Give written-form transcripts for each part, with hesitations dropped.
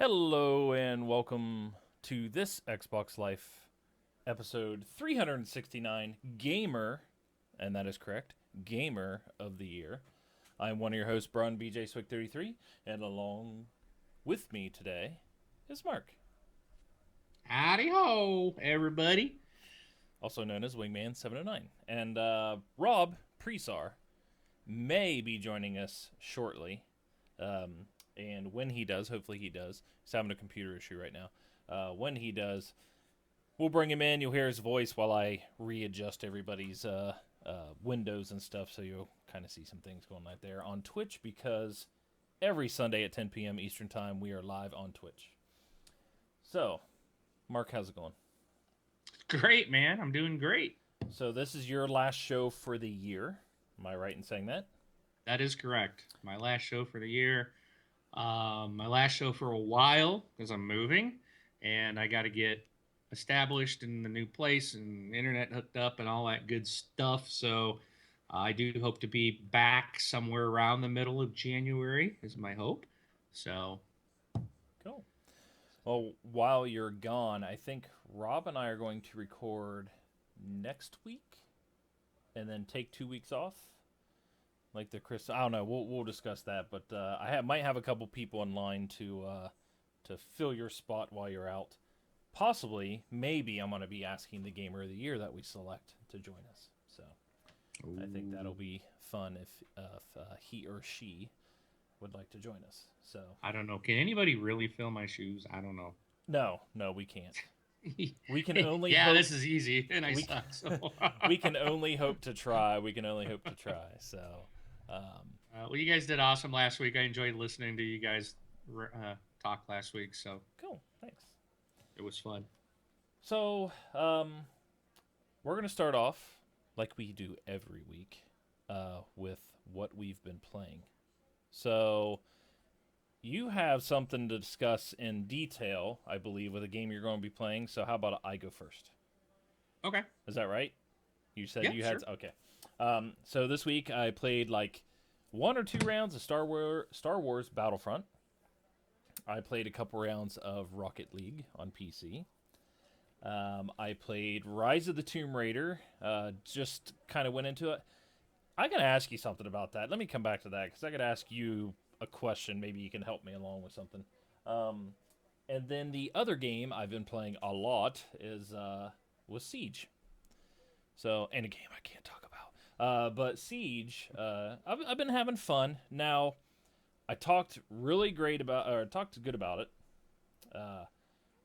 Hello and welcome to this Xbox Life episode 369 Gamer, and that is correct, Gamer of the Year. I'm one of your hosts, Braun BJ Swick 33, and along with me today is Mark, Howdy ho, everybody. also known as Wingman 709. And Rob Presar may be joining us shortly. And when he does, hopefully he does, he's having a computer issue right now. When he does, we'll bring him in. You'll hear his voice while I readjust everybody's windows and stuff, so you'll kind of see some things going on there on Twitch because every Sunday at 10 p.m. Eastern Time we are live on Twitch. So, Mark, how's it going? Great, man. I'm doing great. So this is your last show for the year. Am I right in saying that? That is correct. My last show for the year. My last show for a while because I'm moving and I got to get established in the new place and internet hooked up and all that good stuff. So I do hope to be back somewhere around the middle of January, is my hope. So, Cool. Well, while you're gone, I think Rob and I are going to record next week and then take 2 weeks off. Like the Chris, I don't know. We'll discuss that, but might have a couple people in line to fill your spot while you're out. Possibly, maybe I'm going to be asking the gamer of the year that we select to join us. So I think that'll be fun if he or she would like to join us. So I don't know. Can anybody really fill my shoes? I don't know. no, we can't. We can only Yeah, hope. this is easy, and I We suck. So, we can only hope to try. We can only hope to try. So, well, you guys did awesome last week. I enjoyed listening to you guys talk last week, so cool. Thanks. it was fun. So, we're gonna start off like we do every week, with what we've been playing. So, you have something to discuss in detail, I believe, with a game you're going to be playing. So, how about I go first? Okay. Is that right? You said Yeah, you had sure. okay. So this week I played like 1 or 2 rounds of Star Wars Battlefront. I played a couple rounds of Rocket League on PC. I played Rise of the Tomb Raider. Just kind of went into it. I gotta ask you something about that. Let me come back to that because I gotta ask you a question. Maybe you can help me along with something. Um, and then the other game I've been playing a lot is was Siege. So, and a game I can't talk about. But Siege, I've been having fun. Now, I talked really great about, or talked good about it. Uh,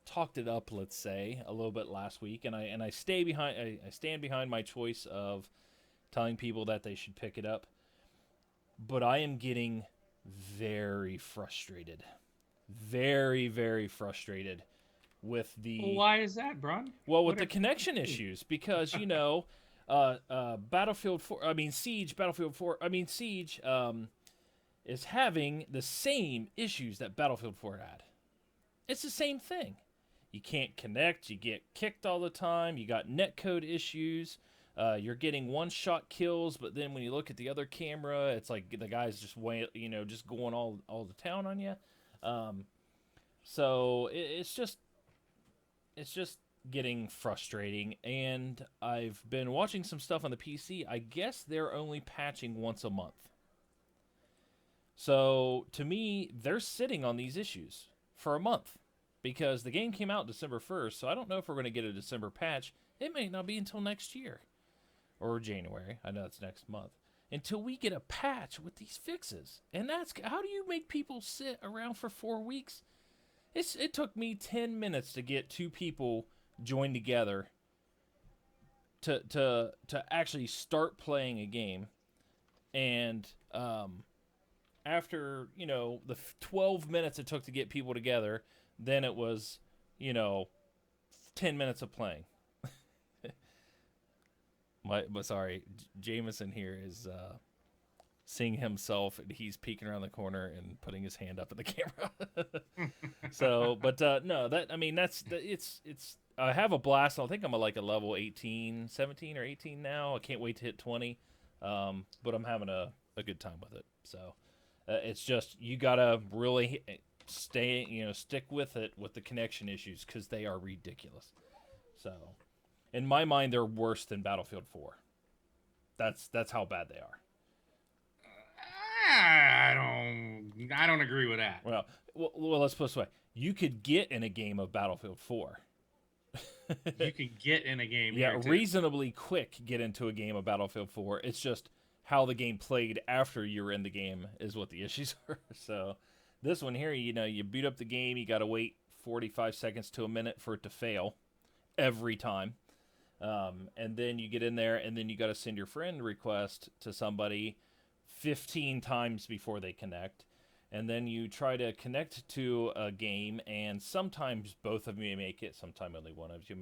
Talked it up, let's say, a little bit last week, and I stay behind. I stand behind my choice of telling people that they should pick it up. But I am getting very frustrated, very frustrated with Well, the why is that, Bron? with What the are connection issues because Battlefield 4, I mean Siege, Battlefield 4, I mean Siege, is having the same issues that Battlefield 4 had. It's the same thing. You can't connect. You get kicked all the time. You got netcode issues. You're getting one-shot kills, but then when you look at the other camera, it's like the guy's just just going all the town on you. Um, so it's just getting frustrating, and I've been watching some stuff on the PC. I guess they're only patching once a month. So to me, they're sitting on these issues for a month because the game came out December 1st, so I don't know if we're going to get a December patch. It may not be until next year or January. I know it's next month. Until we get a patch with these fixes. And that's how do you make people sit around for 4 weeks? It took me 10 minutes to get two people joined together to actually start playing a game. And after, the 12 minutes it took to get people together, then it was, you know, 10 minutes of playing. But sorry, Jameson here is seeing himself, and he's peeking around the corner and putting his hand up at the camera. So, but no, that I mean it's I have a blast. I think I'm at like a level 18, 17 or 18 now. I can't wait to hit 20. But I'm having a good time with it. So, it's just you gotta really stick with it with the connection issues because they are ridiculous. So, in my mind, they're worse than Battlefield 4. That's how bad they are. I don't agree with that. Well, let's put it this way: you could get in a game of Battlefield 4. You can get in a game. Yeah, reasonably quick get into a game of Battlefield 4. It's just how the game played after you're in the game is what the issues are. So this one here, you boot up the game, you got to wait 45 seconds to a minute for it to fail every time. And then you get in there, and then you got to send your friend request to somebody 15 times before they connect. And then you try to connect to a game, and sometimes both of you make it. Sometimes only one of you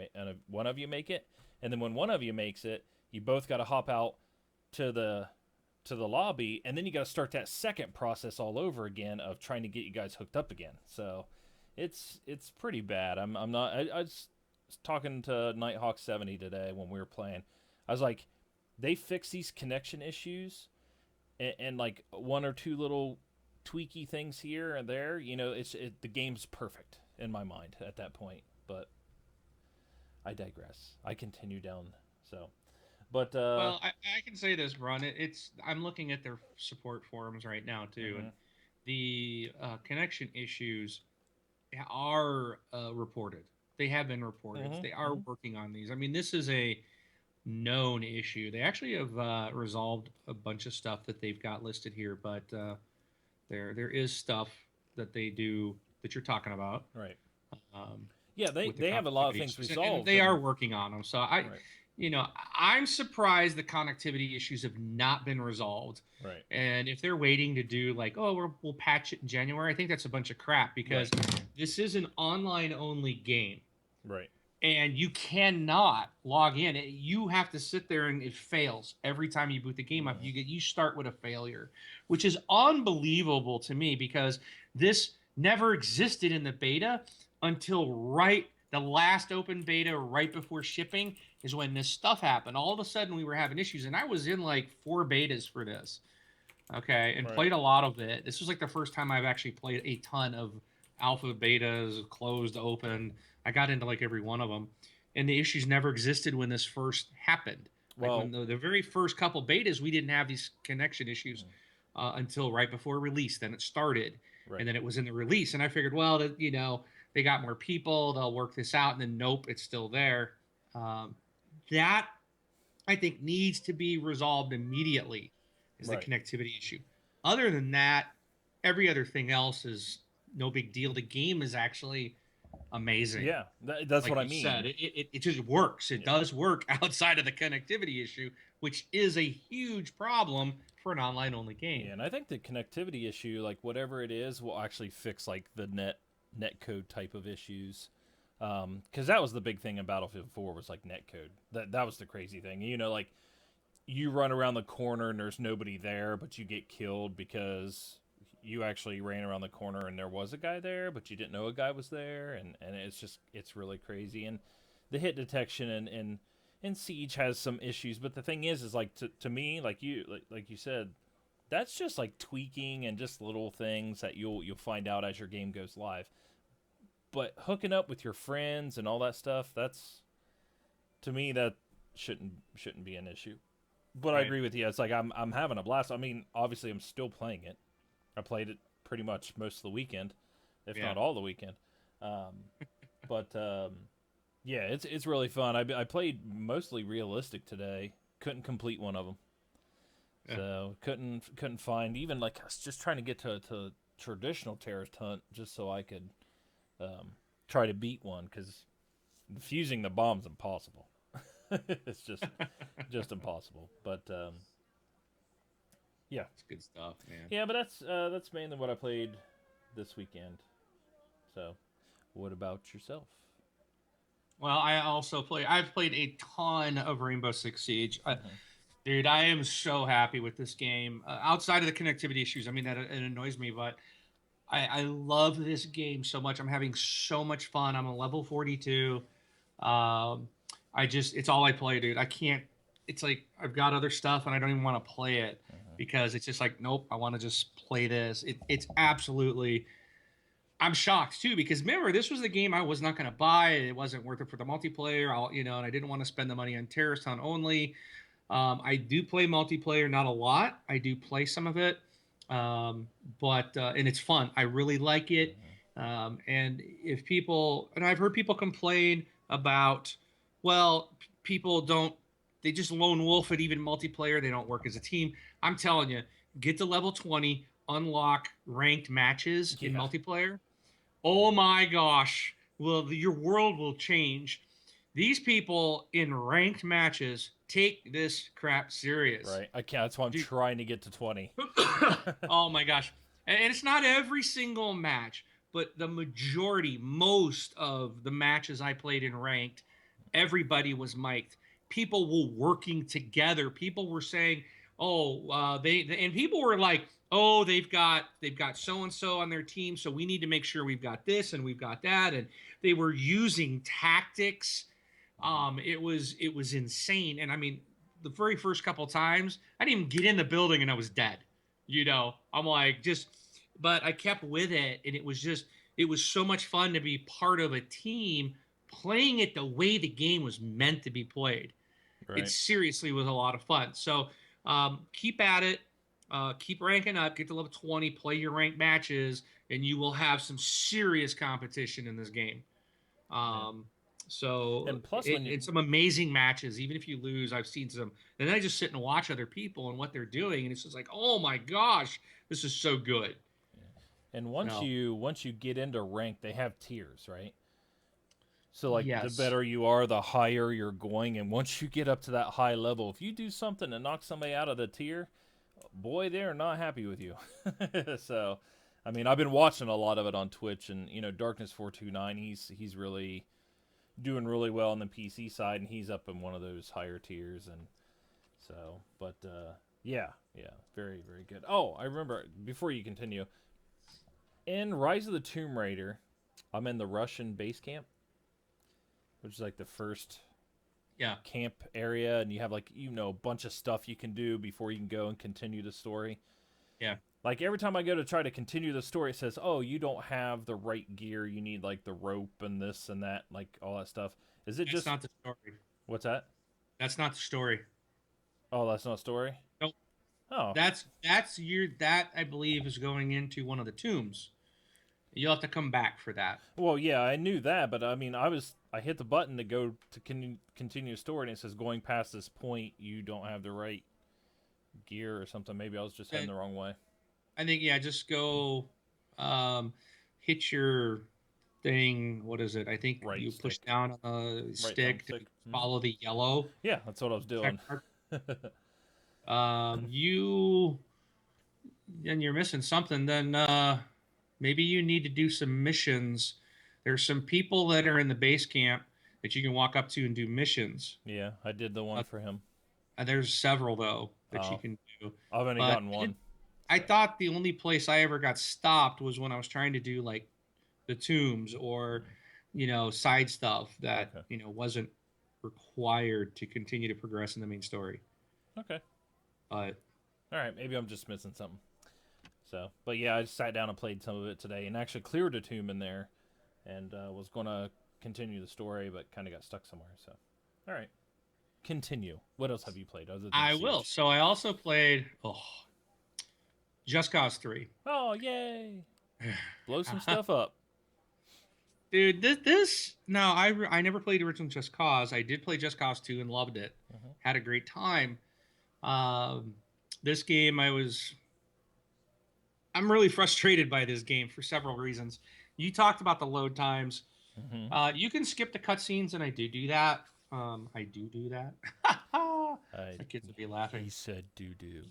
make it. And then when one of you makes it, you both got to hop out to the lobby, and then you got to start that second process all over again of trying to get you guys hooked up again. So it's pretty bad. I was talking to Nighthawk 70 today when we were playing. I was like, they fix these connection issues, and like one or two little tweaky things here and there, the game's perfect in my mind at that point. But I digress. I continue down. So, but well, I can say this, Ron. I'm looking at their support forums right now too, and the connection issues are reported. They have been reported. They are working on these. I mean, this is a known issue. They actually have resolved a bunch of stuff that they've got listed here, but there is stuff that they do that you're talking about. Right. Yeah, they have a lot of things resolved. And they are working on them. So I'm surprised the connectivity issues have not been resolved. Right. And if they're waiting to do like, we'll patch it in January, I think that's a bunch of crap because this is an online only game. Right. And you cannot log in. You have to sit there and it fails every time you boot the game up. You start with a failure, which is unbelievable to me because this never existed in the beta until the last open beta right before shipping is when this stuff happened. All of a sudden we were having issues, and I was in like 4 betas for this, okay, and played a lot of it. This was like the first time I've actually played a ton of alpha, betas, closed, open. I got into like every one of them, and the issues never existed when this first happened. Well, like when the very first couple betas, we didn't have these connection issues until right before release. Then it started, and then it was in the release. And I figured, well, they got more people, they'll work this out. And then nope, it's still there. That I think needs to be resolved immediately is the connectivity issue. Other than that, every other thing else is no big deal. The game is actually amazing. Yeah, that's what I mean. Said. It just works. It does work outside of the connectivity issue, which is a huge problem for an online only game. Yeah, and I think the connectivity issue, like whatever it is, will actually fix like the net code type of issues. Because that was the big thing in Battlefield 4 was like net code. That was the crazy thing. Like you run around the corner and there's nobody there, but you get killed because you actually ran around the corner and there was a guy there, but you didn't know a guy was there, and it's really crazy. And the hit detection and Siege has some issues, but the thing is like to me, like you said, that's just like tweaking and just little things that you'll find out as your game goes live. But hooking up with your friends and all that stuff, that's, to me, that shouldn't be an issue. But I agree with you. It's like I'm having a blast. I mean, obviously I'm still playing it. I played it pretty much most of the weekend, if not all the weekend. But it's really fun. I played mostly realistic today. Couldn't complete one of them, so couldn't find even like I was just trying to get to traditional terrorist hunt just so I could try to beat one because defusing the bomb's impossible. It's just impossible. But yeah, it's good stuff, man. Yeah, but that's mainly what I played this weekend. So, what about yourself? Well, I've played a ton of Rainbow Six Siege. Dude, I am so happy with this game. Outside of the connectivity issues, I mean, that it annoys me, but I love this game so much. I'm having so much fun. I'm a level 42. It's all I play, dude. I can't. It's like I've got other stuff and I don't even want to play it because it's just like, nope, I want to just play this. It's absolutely. I'm shocked too because remember this was the game I was not going to buy. It wasn't worth it for the multiplayer. And I didn't want to spend the money on Terrorist Town only. I do play multiplayer, not a lot. I do play some of it, but and it's fun. I really like it. And if people and I've heard people complain about, well, people don't. They just lone wolf it even multiplayer. They don't work as a team. I'm telling you, get to level 20, unlock ranked matches in multiplayer. Oh my gosh! Well, your world will change. These people in ranked matches take this crap serious. Right. I can't. That's why I'm trying to get to 20. Oh my gosh. And it's not every single match, but the majority, most of the matches I played in ranked, everybody was mic'd. People were working together. People were saying, "Oh, and people were like, oh, they've got so and so on their team, so we need to make sure we've got this and we've got that." And they were using tactics. It was insane. And I mean, the very first couple times, I didn't even get in the building and I was dead. I'm like but I kept with it, and it was so much fun to be part of a team playing it the way the game was meant to be played. Right. It seriously was a lot of fun. So keep at it. Keep ranking up. Get to level 20. Play your ranked matches, and you will have some serious competition in this game. So and plus, it's some amazing matches. Even if you lose, I've seen some. And then I just sit and watch other people and what they're doing, and it's just like, oh my gosh, this is so good. And once you get into rank, they have tiers, right? So like the better you are, the higher you're going. And once you get up to that high level, if you do something to knock somebody out of the tier, boy, they're not happy with you. So, I mean, I've been watching a lot of it on Twitch, and Darkness429, he's really doing really well on the PC side, and he's up in one of those higher tiers, and so, but yeah, very, very good. Oh, I remember, before you continue, in Rise of the Tomb Raider, I'm in the Russian base camp, which is like the first camp area, and you have like a bunch of stuff you can do before you can go and continue the story. Yeah. Like every time I go to try to continue the story, it says, "Oh, you don't have the right gear. You need like the rope and this and that, like all that stuff." Is it just not the story? What's that? That's not the story. Oh, that's not a story? Nope. Oh. That I believe is going into one of the tombs. You'll have to come back for that. Well, yeah, I knew that, but I mean, I hit the button to go to continue the story, and it says going past this point, you don't have the right gear or something. Maybe I was just heading the wrong way. I think just go, hit your thing. What is it? I think you push down on the stick to follow the yellow. Yeah, that's what I was doing. You're missing something. Then maybe you need to do some missions. There's some people that are in the base camp that you can walk up to and do missions. Yeah, I did the one for him. There's several though that you can do. I've only gotten one. I thought the only place I ever got stopped was when I was trying to do like the tombs or, side stuff that, wasn't required to continue to progress in the main story. Okay. But all right, maybe I'm just missing something. So, but yeah, I just sat down and played some of it today and actually cleared a tomb in there, and was going to continue the story, but kind of got stuck somewhere. So, all right, continue. What else have you played other than I will. So I also played Just Cause 3. Oh, yay! Blow some stuff up. Dude, I never played original Just Cause. I did play Just Cause 2 and loved it. Had a great time. This game, I'm really frustrated by this game for several reasons. You talked about the load times. You can skip the cutscenes, and I do that. I do that. My kids would be laughing. He said doo-doo.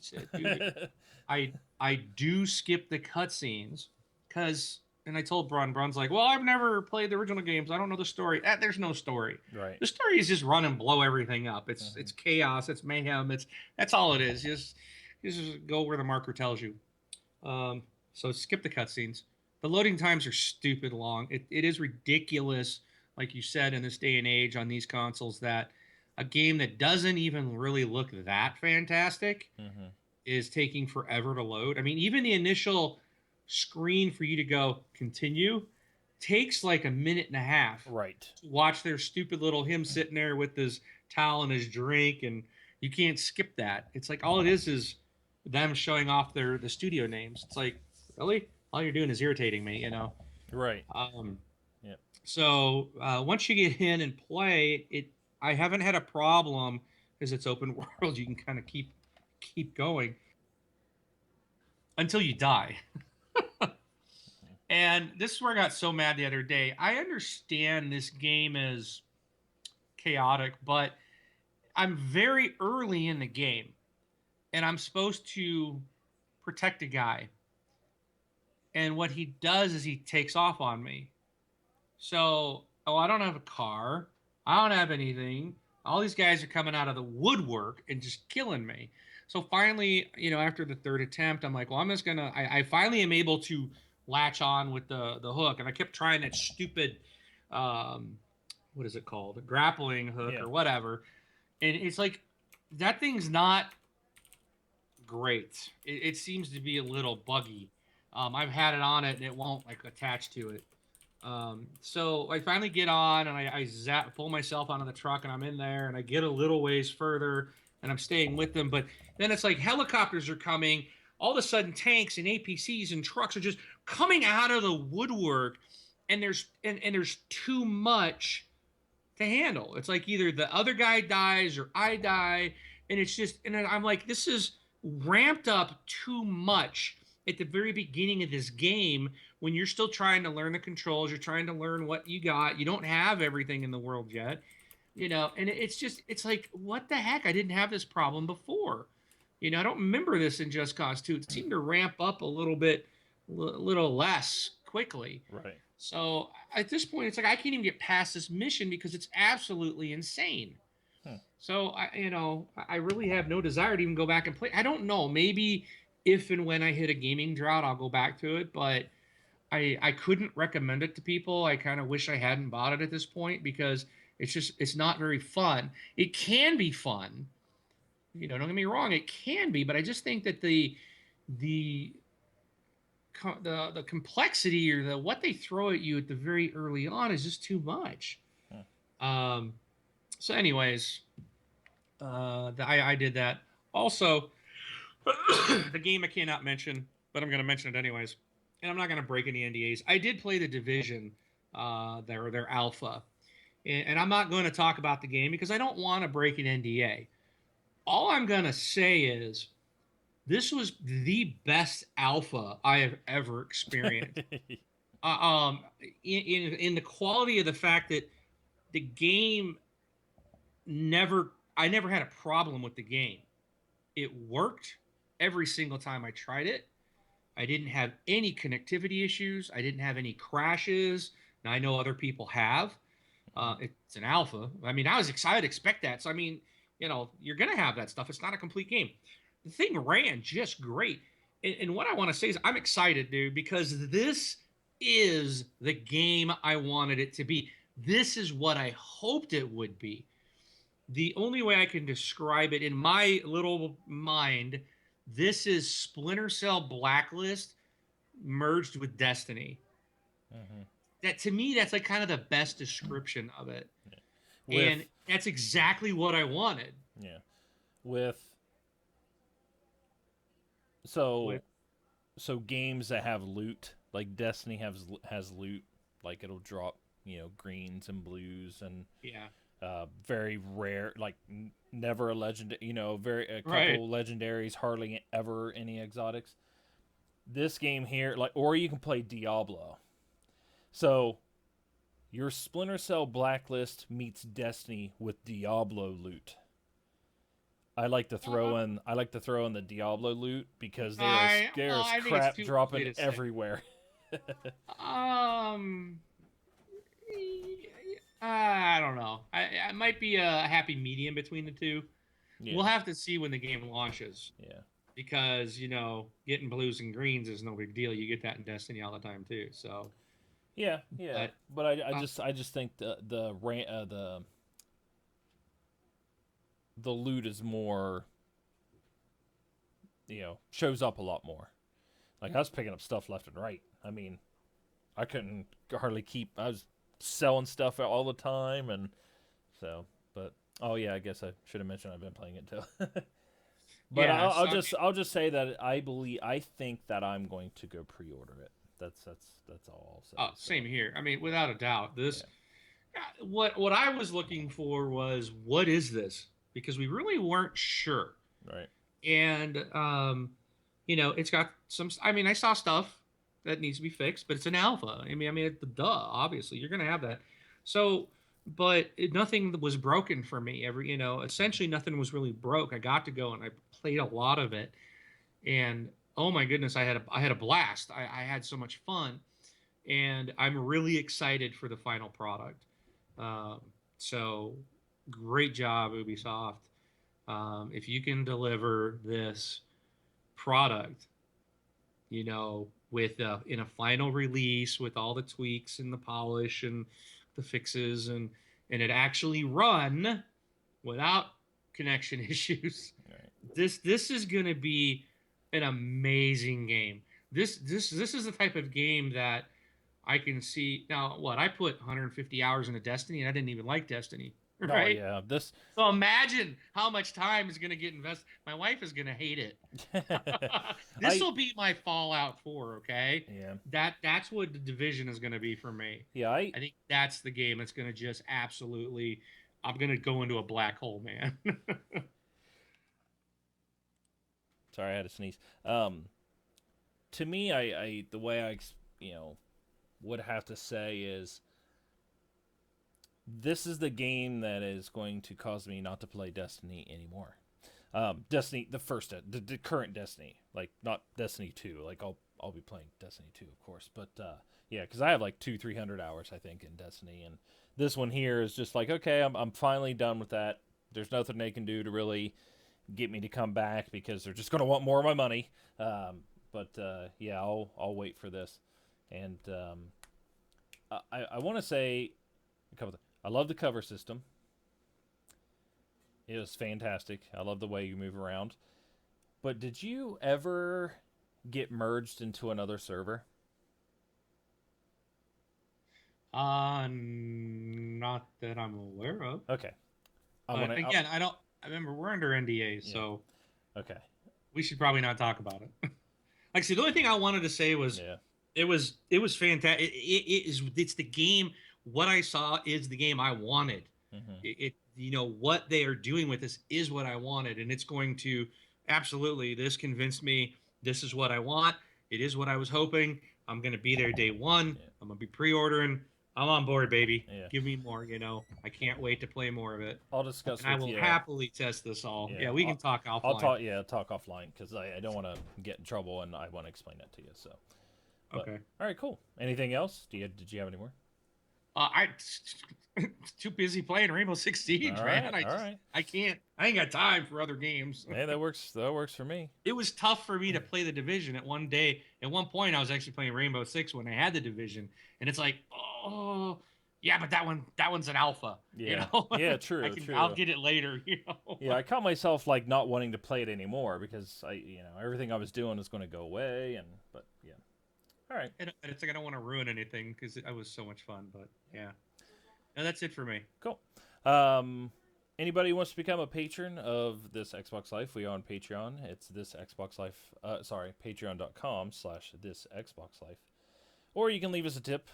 I do skip the cutscenes because, and I told Braun's like, well, I've never played the original games. I don't know the story. There's no story. Right. The story is just run and blow everything up. It's chaos. It's mayhem. That's all it is. Just go where the marker tells you. So skip the cutscenes. The loading times are stupid long. It is ridiculous, like you said, in this day and age on these consoles, that a game that doesn't even really look that fantastic is taking forever to load. I mean, even the initial screen for you to go continue takes like a minute and a half Right. to watch their stupid little him sitting there with his towel and his drink, and you can't skip that. It's like all it is them showing off the studio names. It's like, really, all you're doing is irritating me, you know. Right. Um, Yep. so once you get in and play it, I haven't had a problem because it's open world. You can kind of keep going until you die. And this is where I got so mad the other day. I understand this game is chaotic, but I'm very early in the game and I'm supposed to protect a guy. And what he does is he takes off on me. So, oh, I don't have a car. I don't have anything. All these guys are coming out of the woodwork and just killing me. So finally, after the third attempt, I'm like, well, I'm just gonna. I finally am able to latch on with the hook, and I kept trying that stupid, what is it called, a grappling hook or whatever, and it's like that thing's not great. It seems to be a little buggy. I've had it on it and it won't like attach to it. So I finally get on and I pull myself onto the truck and I'm in there and I get a little ways further and I'm staying with them. But then it's like helicopters are coming. All of a sudden, tanks and APCs and trucks are just coming out of the woodwork, and there's too much to handle. It's like either the other guy dies or I die, and it's just, and I'm like, this is ramped up too much at the very beginning of this game when you're still trying to learn the controls, you're trying to learn what you got, you don't have everything in the world yet, and it's like, what the heck? I didn't have this problem before. I don't remember this in Just Cause 2. It seemed to ramp up a little bit, a little less quickly. Right. So at this point, it's like I can't even get past this mission because it's absolutely insane. So I really have no desire to even go back and play. I don't know. Maybe if and when I hit a gaming drought, I'll go back to it. But I couldn't recommend it to people. I kind of wish I hadn't bought it at this point because it's not very fun. It can be fun. Don't get me wrong, it can be, but I just think that the complexity or what they throw at you at the very early on is just too much. So anyways, I did that. Also, the game I cannot mention, but I'm going to mention it anyways, and I'm not going to break any NDAs. I did play The Division, their alpha, and I'm not going to talk about the game because I don't want to break an NDA. All I'm going to say is this was the best alpha I have ever experienced. In the quality of the fact that the game I never had a problem with the game. It worked every single time I tried it. I didn't have any connectivity issues. I didn't have any crashes. Now I know other people have. It's an alpha. I mean, I was excited to expect that. So, I mean, you're going to have that stuff. It's not a complete game. The thing ran just great. And what I want to say is I'm excited, dude, because this is the game I wanted it to be. This is what I hoped it would be. The only way I can describe it in my little mind, this is Splinter Cell Blacklist merged with Destiny. Mm-hmm. That to me, that's like kind of the best description of it. And that's exactly what I wanted. Yeah. So games that have loot, like Destiny has loot, like it'll drop, greens and blues and very rare, like never a legend, a couple legendaries, hardly ever any exotics. This game here, or you can play Diablo. So your Splinter Cell Blacklist meets Destiny with Diablo loot. I like to throw in the Diablo loot because there's crap dropping everywhere. I don't know. I might be a happy medium between the two. Yeah. We'll have to see when the game launches. Yeah. Because getting blues and greens is no big deal. You get that in Destiny all the time too. So. Yeah. But I just think the loot is more, shows up a lot more. Like I was picking up stuff left and right. I mean, I couldn't hardly keep. I was selling stuff all the time, and so. But oh yeah, I guess I should have mentioned I've been playing it too. But Yeah, I'll so, I'll just say that I think that I'm going to go pre-order it. That's all I'll say. So same here. I mean, without a doubt, yeah, this what I was looking for was what is this? Because we really weren't sure. right. And it's got some. I mean, I saw stuff that needs to be fixed, but it's an alpha. Duh. Obviously, you're gonna have that. So, but nothing was broken for me. Essentially, nothing was really broke. I got to go and I played a lot of it, and oh my goodness, I had a blast. I had so much fun, and I'm really excited for the final product. Um, so, great job, Ubisoft. If you can deliver this product, with in a final release with all the tweaks and the polish and the fixes and it actually run without connection issues, Right. this is going to be an amazing game. This is the type of game that I can see now. What I put 150 hours into Destiny, and I didn't even like Destiny, Oh right? yeah, this. So imagine how much time is going to get invested. My wife is going to hate it. This I will be my Fallout 4, okay? yeah That's what the Division is going to be for me. yeah I I think that's the game that's going to just absolutely. I'm going to go into a black hole, man. sorry I had to sneeze. To me, I the way you know would have to say is this is the game that is going to cause me not to play Destiny anymore. Destiny, the first, the current Destiny, like not Destiny 2. Like I'll be playing Destiny 2, of course, but yeah, because I have like 300 hours I think in Destiny, and this one here is just like okay, I'm finally done with that. There's nothing they can do to really get me to come back because they're just gonna want more of my money. But yeah, I'll wait for this, and I want to say a couple. I love the cover system. It was fantastic. I love the way you move around. But did you ever get merged into another server? Not that I'm aware of. Okay. I want But to. again, I don't. I remember we're under NDA, Yeah. so Okay. we should probably not talk about it. Like I said, the only thing I wanted to say was Yeah. it was fantastic. It's the game. What I saw is the game I wanted. Hmm. What they are doing with this is what I wanted, and it's going to absolutely. This convinced me. This is what I want. It is what I was hoping. I'm gonna be there day one. Yeah. I'm gonna be pre-ordering. I'm on board, baby. Yeah. Give me more. I can't wait to play more of it, I'll discuss and I with will you. happily test this all. Yeah. Yeah, we can talk I'll offline. talk. Yeah, talk offline because I don't want to get in trouble and I want to explain that to you. So. But, Okay. all right. Cool. Anything else? Did you have any more? I too busy playing Rainbow Six Siege, All man. right. All right. I can't. I ain't got time for other games. Hey, that works. That works for me. It was tough for me to play the Division at one day. At one point, I was actually playing Rainbow Six when I had the Division, and it's like, oh, yeah, but that one's an alpha. Yeah. Yeah. True. True. I'll get it later. Yeah, I caught myself like not wanting to play it anymore because everything I was doing is going to go away, but yeah. All right. And it's like I don't want to ruin anything because it was so much fun. But yeah, no, that's it for me. Cool. Anybody who wants to become a patron of This Xbox Life, we are on Patreon. It's This Xbox Life. Patreon.com/This Xbox Life, or you can leave us a tip.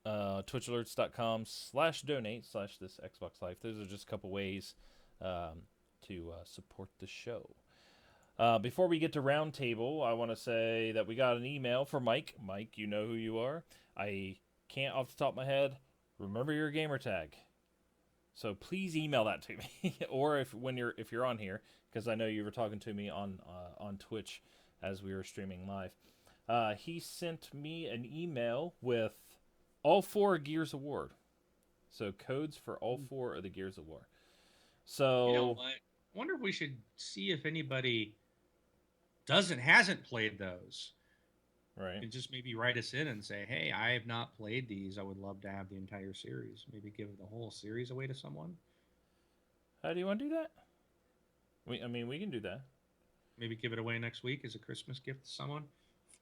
Twitchalerts.com/donate/This Xbox Life. Those are just a couple ways to support the show. Before we get to Roundtable, I want to say that we got an email from Mike. Mike, you know who you are. I can't off the top of my head remember your gamer tag, so please email that to me, or if you're on here, because I know you were talking to me on Twitch as we were streaming live. He sent me an email with all 4 Gears of War, so codes for all 4 of the Gears of War. So You know what? I wonder if we should see if anybody hasn't played those. right. And just maybe write us in and say, hey, I have not played these. I would love to have the entire series. Maybe give the whole series away to someone. How do you want to do that? We can do that. Maybe give it away next week as a Christmas gift to someone.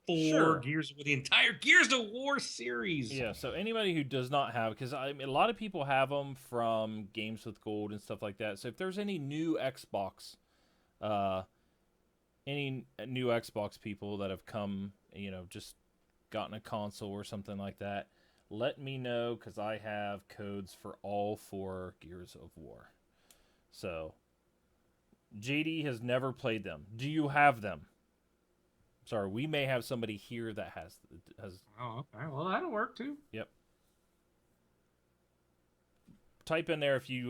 4 Gears of the entire Gears of War series. Yeah, so anybody who does not have, because I mean, a lot of people have them from Games with Gold and stuff like that. So if there's any new Xbox, any new Xbox people that have come, just gotten a console or something like that, let me know because I have codes for all 4 Gears of War. So JD has never played them. Do you have them? Sorry, we may have somebody here that has. Oh, okay. Well, that'll work too. Yep. Type in there if you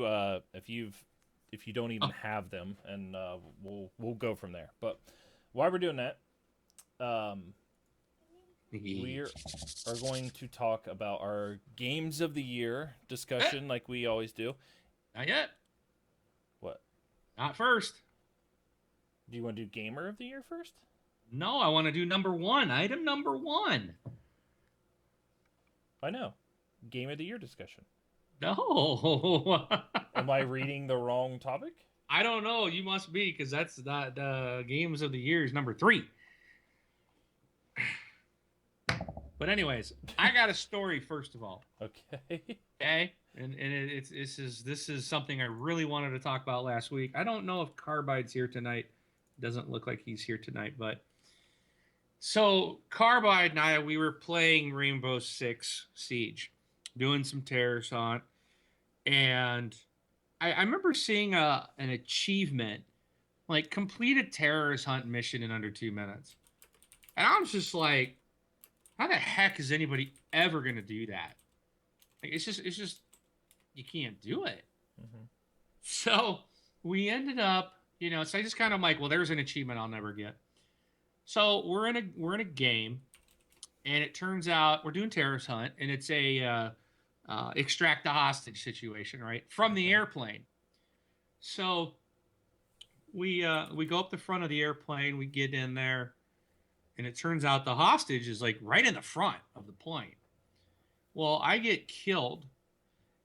don't even have them, and we'll go from there. But while we're doing that, we are going to talk about our games of the year discussion, like we always do. Not yet. What? Not first. Do you want to do gamer of the year first? No, I want to do number 1. Item number 1. I know. Game of the year discussion. No. Am I reading the wrong topic? I don't know. You must be, because that's not games of the year is number 3. But anyways, I got a story first of all. Okay. Okay. And this is something I really wanted to talk about last week. I don't know if Carbide's here tonight. Doesn't look like he's here tonight, but so Carbide and I, we were playing Rainbow Six Siege, doing some terrorist hunt, and I remember seeing an achievement, like complete a terrorist hunt mission in under 2 minutes, and I was just like, how the heck is anybody ever gonna do that? Like it's just you can't do it. Mm-hmm. So we ended up, so I just kind of like, well, there's an achievement I'll never get. So we're in a game, and it turns out we're doing terrorist hunt, and it's a extract the hostage situation, right, from the airplane. So we go up the front of the airplane, we get in there, and it turns out the hostage is like right in the front of the plane. Well, I get killed,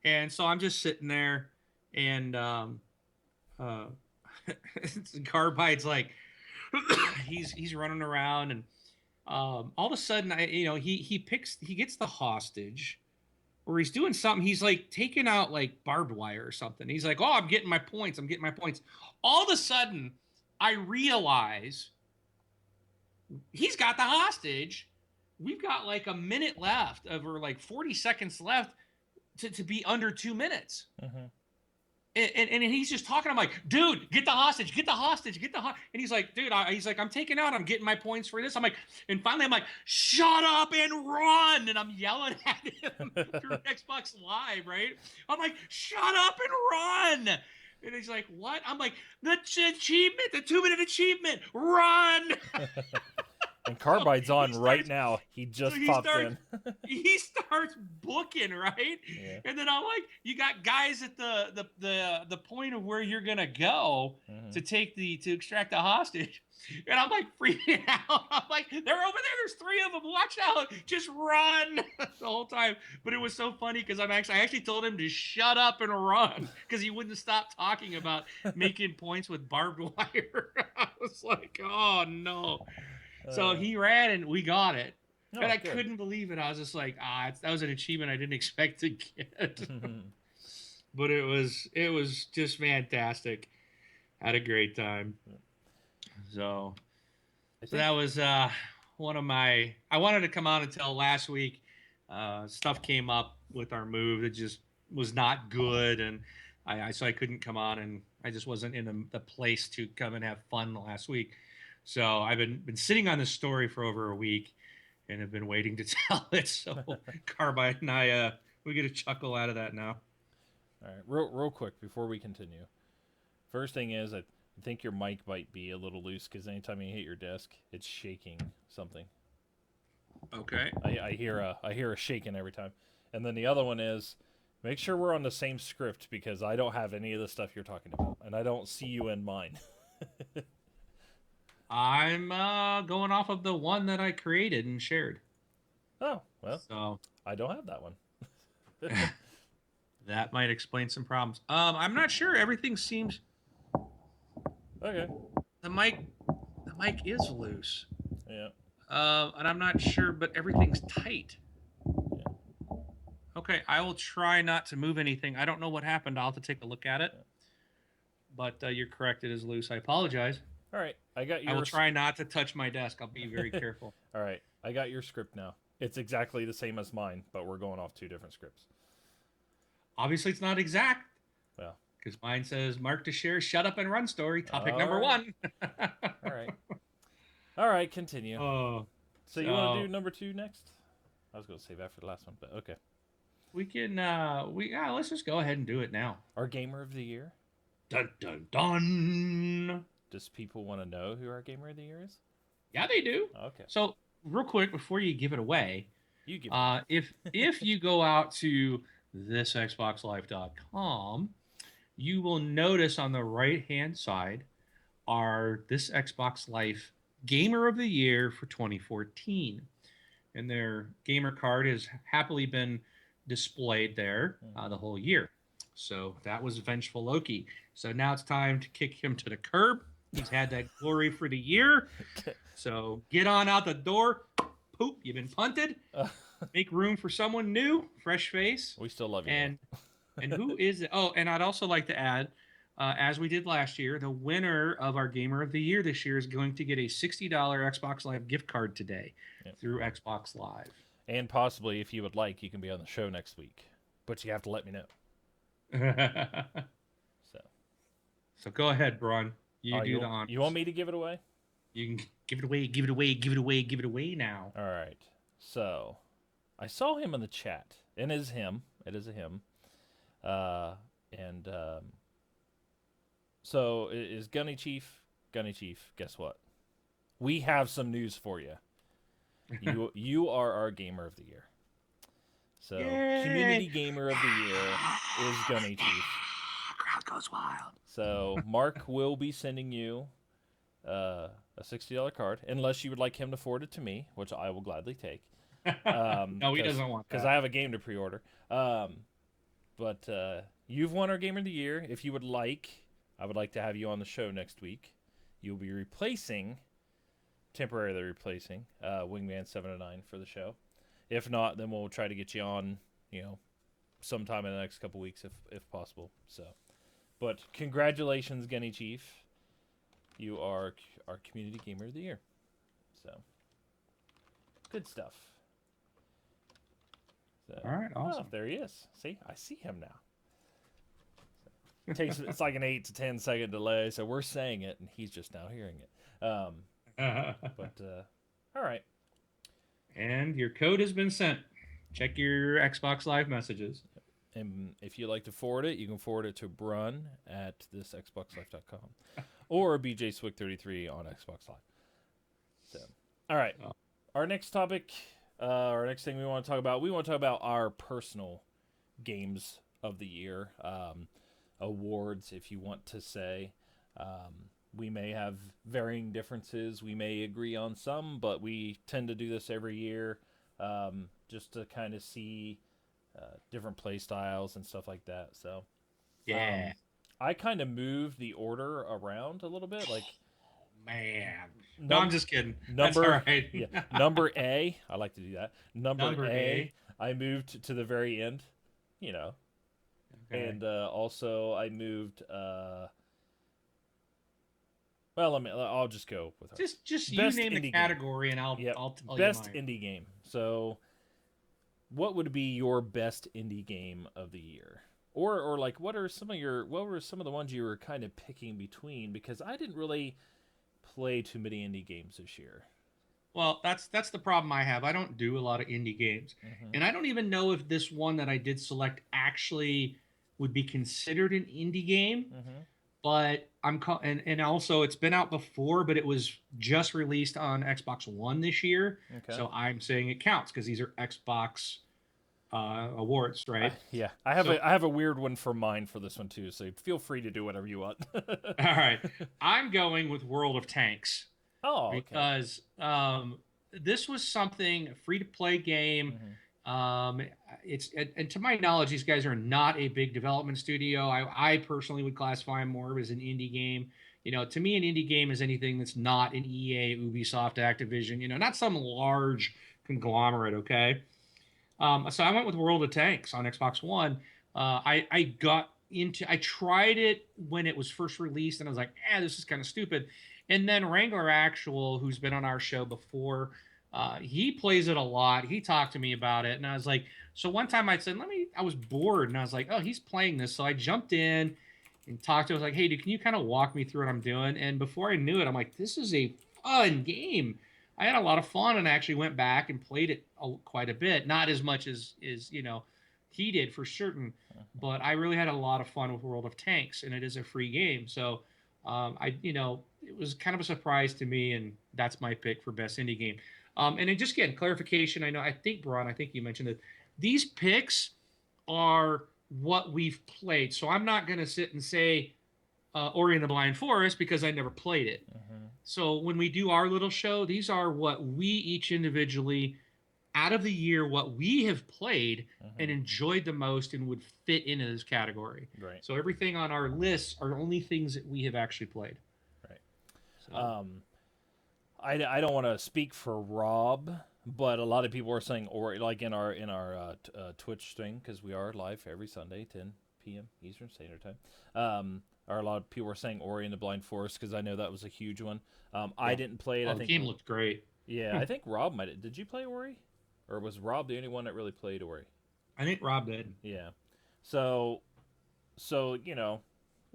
and so I'm just sitting there, and Carbide's like, he's running around, and all of a sudden, he gets the hostage, or he's doing something. He's like taking out like barbed wire or something. He's like, oh, I'm getting my points. All of a sudden, I realize he's got the hostage. We've got like a minute left, or like 40 seconds left to be under 2 minutes. Mm-hmm. And he's just talking. I'm like, dude, get the hostage. And he's like, dude, I'm taking out. I'm getting my points for this. I'm like, and finally I'm like, shut up and run. And I'm yelling at him through Xbox Live, right? I'm like, shut up and run. And he's like, what? I'm like, the achievement, the 2-minute achievement, run. And Carbide's on right now. He just popped in. He starts booking, right? Yeah. And then I'm like, you got guys at the point of where you're gonna go to extract the hostage. And I'm like freaking out. I'm like, they're over there. There's 3 of them. Watch out. Just run the whole time. But it was so funny because I actually told him to shut up and run because he wouldn't stop talking about making points with barbed wire. I was like, oh no. So he ran and we got it. Oh, and I good. couldn't believe it. I was just like, that was an achievement I didn't expect to get. But it was just fantastic. Had a great time. So that was one of my. I wanted to come on until last week. Stuff came up with our move that just was not good, and so I couldn't come on, and I just wasn't in the place to come and have fun last week. So I've been sitting on this story for over a week, and have been waiting to tell it. So Carbide and I, we get a chuckle out of that now. All right, real quick before we continue. First thing is, I think your mic might be a little loose because anytime you hit your desk, it's shaking something. Okay. I hear a shaking every time. And then the other one is, make sure we're on the same script because I don't have any of the stuff you're talking about, and I don't see you in mine. I'm going off of the one that I created and shared. Oh, well, so I don't have that one. That might explain some problems. I'm not sure. Everything seems okay. The mic is loose. Yeah. And I'm not sure, but everything's tight. Okay, I will try not to move anything. I don't know what happened. I'll have to take a look at it. But you're correct. It is loose. I apologize. All right, I got I will your. try not to touch my desk. I'll be very careful. All right, I got your script now. It's exactly the same as mine, but we're going off 2 different scripts. Obviously, it's not exact. Well, because mine says Mark Teixeira, shut up and run story. Topic number right. 1. All right. All right, continue. Oh, so you want to do number 2 next? I was going to save after the last one, but okay. We can let's just go ahead and do it now. Our gamer of the year? Dun dun dun. Does people want to know who our gamer of the year is? Yeah, they do. Okay. So, real quick before you give it away, you give it if you go out to thisxboxlive.com, you will notice on the right-hand side are this Xbox Life Gamer of the Year for 2014. And their gamer card has happily been displayed there the whole year. So that was Vengeful Loki. So now it's time to kick him to the curb. He's had that glory for the year. So get on out the door. Poop, you've been punted. Make room for someone new, fresh face. We still love you. And who is it? Oh, and I'd also like to add, as we did last year, the winner of our Gamer of the Year this year is going to get a $60 Xbox Live gift card today through Xbox Live. And possibly, if you would like, you can be on the show next week. But you have to let me know. So go ahead, Braun. You do the honors. You want me to give it away? You can give it away now. All right. So, I saw him in the chat. It is him. It is a him. So is Gunny Chief? Gunny Chief, guess what? We have some news for you. You are our Gamer of the Year. So, Yay! Community Gamer of the Year is Gunny Chief. Crowd goes wild. So, Mark will be sending you a $60 card, unless you would like him to forward it to me, which I will gladly take. No, he doesn't want that. Because I have a game to pre-order. But you've won our Gamer of the Year. If you would like, I would like to have you on the show next week. You'll be temporarily replacing Wingman 709 for the show. If not, then we'll try to get you on, sometime in the next couple weeks if possible. So, but congratulations, Gunny Chief. You are our Community Gamer of the Year. So, good stuff. So, all right, awesome. There he is. See, I see him now. It's like an 8 to 10 second delay, so we're saying it, and he's just now hearing it. All right. And your code has been sent. Check your Xbox Live messages. And if you'd like to forward it, you can forward it to Brun at thisxboxlive.com or BJSwick33 on Xbox Live. So, all right. Our next topic, our next thing we want to talk about our personal games of the year, awards, if you want to say. We may have varying differences. We may agree on some, but we tend to do this every year just to kind of see different play styles and stuff like that. So, yeah. I kind of moved the order around a little bit. Like, man. No, I'm just kidding. That's all right. Yeah. Number A, I like to do that. Number A, I moved to the very end, Okay. And also I moved... I'll just go with her. Just you name the category, and I'll tell you best indie game. So, what would be your best indie game of the year, or like what were some of the ones you were kind of picking between? Because I didn't really play too many indie games this year. Well, that's the problem I have. I don't do a lot of indie games, and I don't even know if this one that I did select actually would be considered an indie game. But and also it's been out before, but it was just released on Xbox One this year. Okay. So I'm saying it counts because these are Xbox awards, right? I have a weird one for mine for this one too. So feel free to do whatever you want. All right, I'm going with World of Tanks. Oh, okay. Because this was something a free to play game. It's and to my knowledge, these guys are not a big development studio. I personally would classify them more as an indie game. To me, an indie game is anything that's not an EA, Ubisoft, Activision, not some large conglomerate, okay? So I went with World of Tanks on Xbox One. I tried it when it was first released, and I was like, this is kind of stupid. And then Wrangler Actual, who's been on our show before, he plays it a lot. He talked to me about it, and I was like, so one time I said, I was bored, and I was like, oh, he's playing this. So I jumped in and talked to him. I was like, hey, dude, can you kind of walk me through what I'm doing? And before I knew it, I'm like, this is a fun game. I had a lot of fun and actually went back and played it quite a bit. Not as much as he did for certain, but I really had a lot of fun with World of Tanks, and it is a free game. So it was kind of a surprise to me, and that's my pick for best indie game. And then just getting clarification, I think Braun, I think you mentioned that these picks are what we've played. So I'm not going to sit and say Ori and the Blind Forest because I never played it. Mm-hmm. So when we do our little show, these are what we each individually, out of the year, what we have played and enjoyed the most and would fit into this category. Right. So everything on our list are only things that we have actually played. Right. So. I don't want to speak for Rob, but a lot of people are saying Ori, like in our Twitch thing, because we are live every Sunday, 10 p.m. Eastern Standard Time. Or a lot of people were saying Ori and the Blind Forest because I know that was a huge one. I didn't play it. I think the game looked great. Yeah, I think Rob might have. Did you play Ori? Or was Rob the only one that really played Ori? I think Rob did. Yeah. So we'll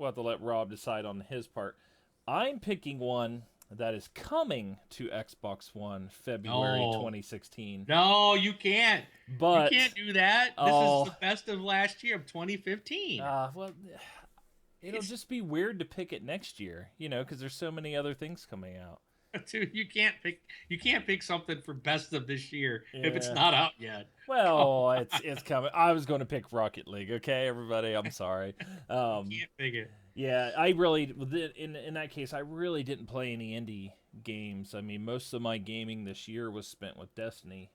have to let Rob decide on his part. I'm picking one that is coming to Xbox One February 2016. No, you can't. But you can't do that. This is the best of last year of 2015. Well, it'll just be weird to pick it next year, because there's so many other things coming out. Dude, you can't pick something for best of this year if it's not out yet. Well, it's coming. I was going to pick Rocket League. Okay, everybody, I'm sorry. You can't pick it. Yeah, I really in that case I really didn't play any indie games. I mean, most of my gaming this year was spent with Destiny.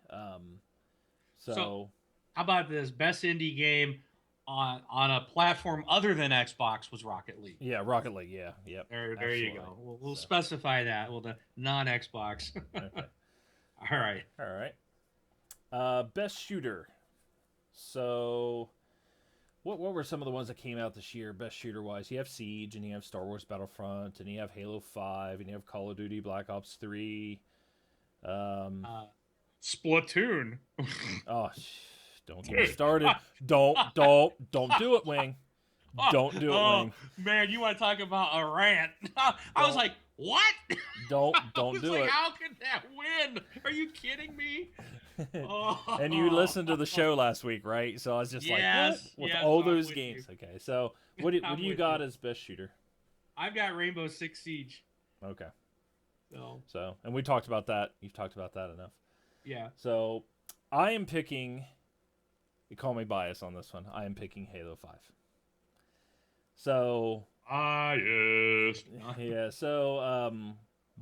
So how about this best indie game on a platform other than Xbox was Rocket League. Yeah, Rocket League. Yeah, yep. There you go. We'll specify that. Well, the non-Xbox. Okay. All right. Best shooter. So, what were some of the ones that came out this year, best shooter wise? You have Siege, and you have Star Wars Battlefront, and you have Halo 5, and you have Call of Duty Black Ops 3. Splatoon. Don't get me started. Don't do it, Wing. Don't do it, Wing. Man, you want to talk about a rant? I was like, what? Don't do it. How could that win? Are you kidding me? And you listened to the show last week, right? So I was just like, what? With all those games. You. Okay, so what do you got as best shooter? I've got Rainbow Six Siege. Okay. So, and we talked about that. You've talked about that enough. Yeah. So, I am picking. You call me biased on this one. I am picking Halo 5. So. Biased. Yeah. So,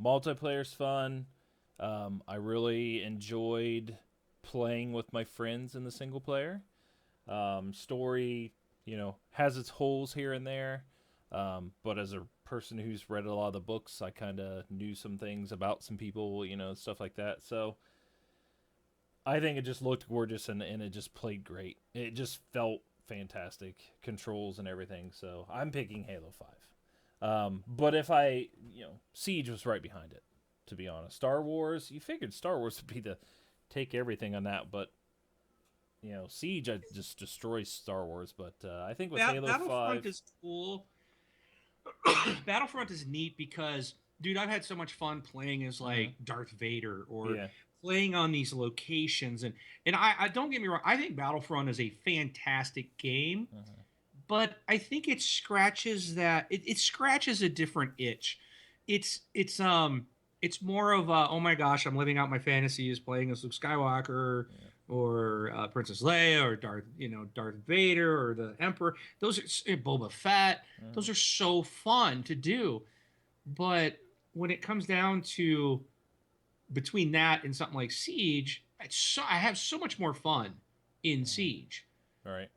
multiplayer's fun. I really enjoyed playing with my friends in the single player. Story, has its holes here and there. But as a person who's read a lot of the books, I kind of knew some things about some people, stuff like that. So I think it just looked gorgeous and it just played great. It just felt fantastic, controls and everything. So I'm picking Halo 5. But if Siege was right behind it, to be honest. Star Wars, you figured Star Wars would be the take everything on that, but Siege just destroys Star Wars. But I think with Halo 5, Battlefront is cool. Battlefront is neat because, dude, I've had so much fun playing as like Darth Vader or playing on these locations, and I don't get me wrong, I think Battlefront is a fantastic game, but I think it scratches it scratches a different itch. It's more of a, oh my gosh, I'm living out my fantasies playing as Luke Skywalker or Princess Leia or Darth Vader or the Emperor. Those are Boba Fett. Those are so fun to do. But when it comes down to between that and something like Siege, I have so much more fun in Siege. All right.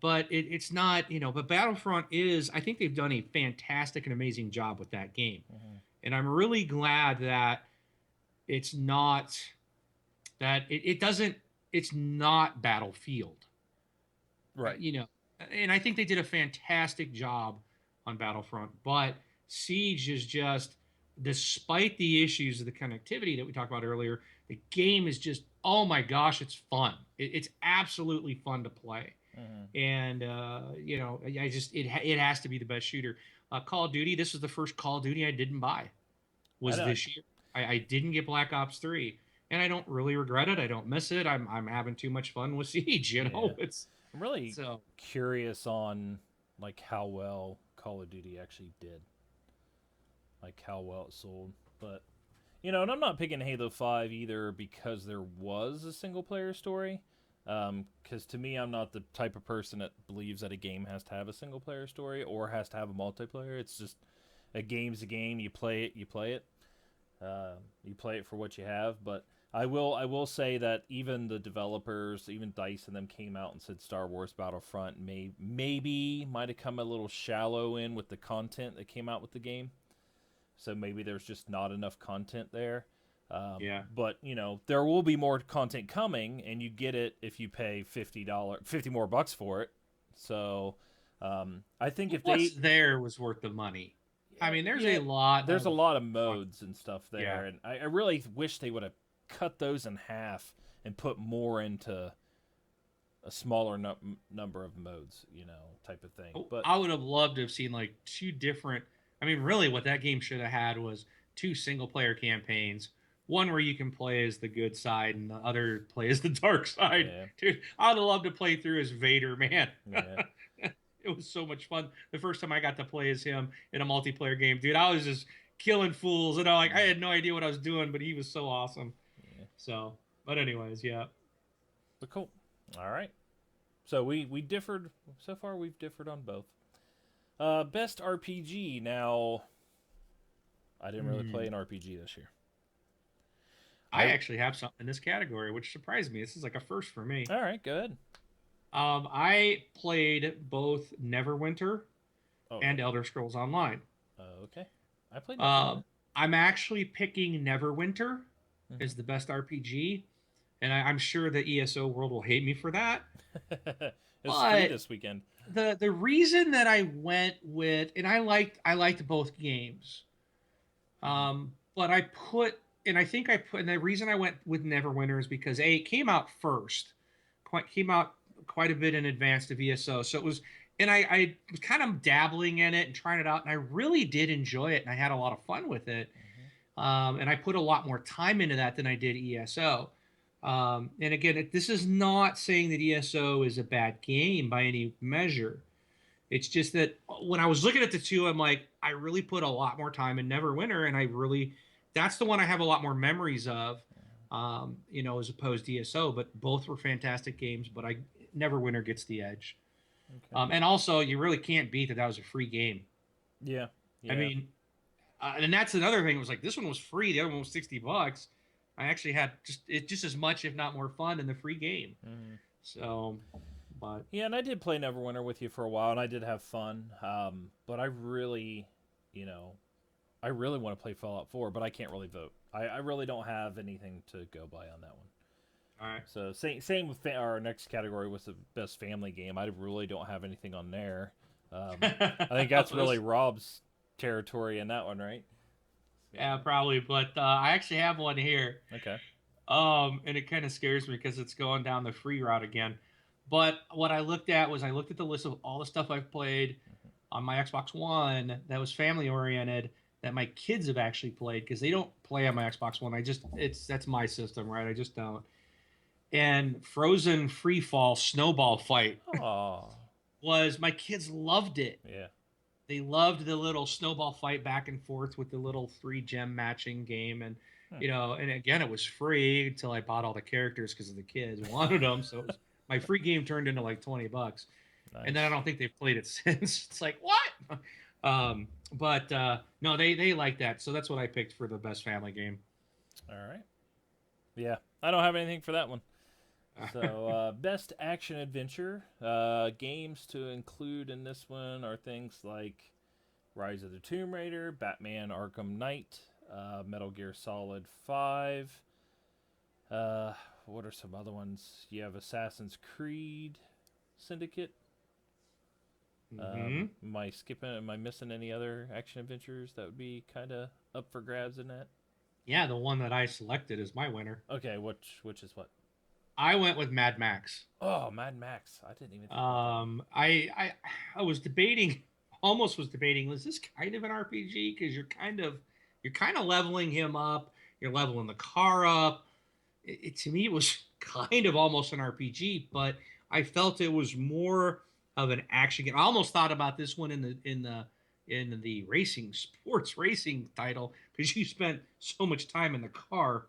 But it's not, but Battlefront is, I think they've done a fantastic and amazing job with that game. Mm-hmm. And I'm really glad that it's not, it doesn't, it's not Battlefield, uh, Right. you know, and I think they did a fantastic job on Battlefront. But Siege is just, despite the issues of the connectivity that we talked about earlier, the game is just, oh my gosh, it's fun. It's absolutely fun to play. Mm-hmm. And I just it has to be the best shooter. Call of Duty. This was the first Call of Duty I didn't buy. I Was know. this year? I didn't get Black Ops 3, and I don't really regret it. I don't miss it. I'm having too much fun with Siege. Yeah. It's I'm really so curious on like how well Call of Duty actually did, like how well it sold. But and I'm not picking Halo 5 either because there was a single player story. Because to me, I'm not the type of person that believes that a game has to have a single player story or has to have a multiplayer. It's just a game's a game. You play it, you play it. You play it for what you have. But I will say that even the developers, even Dice and them came out and said Star Wars Battlefront maybe might have come a little shallow in with the content that came out with the game. So maybe there's just not enough content there. yeah. But there will be more content coming, and you get it if you pay $50, 50 more bucks for it. So I think if What's they, there was worth the money. I mean, there's yeah, a lot there's of a lot of modes and stuff yeah. there, and I really wish they would have cut those in half and put more into a smaller number of modes, type of thing. But I would have loved to have seen like two different. I mean, really, what that game should have had was two single player campaigns. One where you can play as the good side, and the other play as the dark side. yeah, Dude, I'd have loved to play through as Vader, man. yeah, It was so much fun. The first time I got to play as him in a multiplayer game, dude, I was just killing fools, and I had no idea what I was doing, but he was so awesome. yeah. So, but anyways, yeah. But cool. All right. So we differed so far. We've differed on both. Best RPG. Now, I didn't really play Hmm. an RPG this year. I I actually have something in this category, which surprised me. This is like a first for me. All right. Good. I played both Neverwinter Oh, and Elder Scrolls Online. okay. I played Neverwinter. Um, I'm actually picking Neverwinter Mm-hmm. as the best RPG, and I'm sure the ESO world will hate me for that. It's free But this weekend. the reason that I went with, and I liked both games, Mm-hmm. but I think I put, and the reason I went with Neverwinter is because it came out first, came out quite a bit in advance of ESO, so it was, and I was kind of dabbling in it and trying it out, and I really did enjoy it, and I had a lot of fun with it, Mm-hmm. and I put a lot more time into that than I did ESO. And again, this is not saying that ESO is a bad game by any measure. It's just that when I was looking at the two, I'm like, I really put a lot more time in Neverwinter, and that's the one I have a lot more memories of, as opposed to ESO. But both were fantastic games, but Neverwinter gets the edge. Okay. And also, you really can't beat that. That was a free game. Yeah. I Yeah. mean, and that's another thing. It was like this one was free. The other one was $60. I actually had just as much, if not more, fun in the free game. Mm-hmm. So, but Yeah, and I did play Neverwinter with you for a while, and I did have fun. But I really, you know, I really want to play Fallout 4, but I can't really vote. I really don't have anything to go by on that one. all right. So same with our next category was the best family game. I really don't have anything on there. I think that's really Rob's territory in that one, right? Yeah, probably. But I actually have one here. Okay. And it kind of scares me because it's going down the free route again. But what I looked at was I looked at the list of all the stuff I've played on my Xbox One that was family oriented that my kids have actually played because they don't play on my Xbox One. That's my system, right? I just don't. And Frozen Free Fall Snowball Fight Oh, was my kids loved it. yeah. They loved the little snowball fight back and forth with the little 3 gem matching game, and Hmm. and again it was free until I bought all the characters because the kids wanted them. So my free game turned into like $20, and then I Nice. don't think they've played it since. It's like what? But no, they like that, so that's what I picked for the best family game. All right. Yeah, I don't have anything for that one. So, best action adventure games to include in this one are things like Rise of the Tomb Raider, Batman Arkham Knight, Metal Gear Solid 5. Uh, what are some other ones? You have Assassin's Creed Syndicate. Hmm. Am I skipping? Am I missing any other action adventures that would be kind of up for grabs in that? Yeah, the one that I selected is my winner. Okay, which is what? I went with Mad Max. Oh, Mad Max. I didn't even think about that one. I was debating, almost was debating, was this kind of an RPG? Because you're kind of leveling him up, you're leveling the car up. To me, it was kind of almost an RPG, but I felt it was more of an action game. I almost thought about this one in the racing sports racing title because you spent so much time in the car.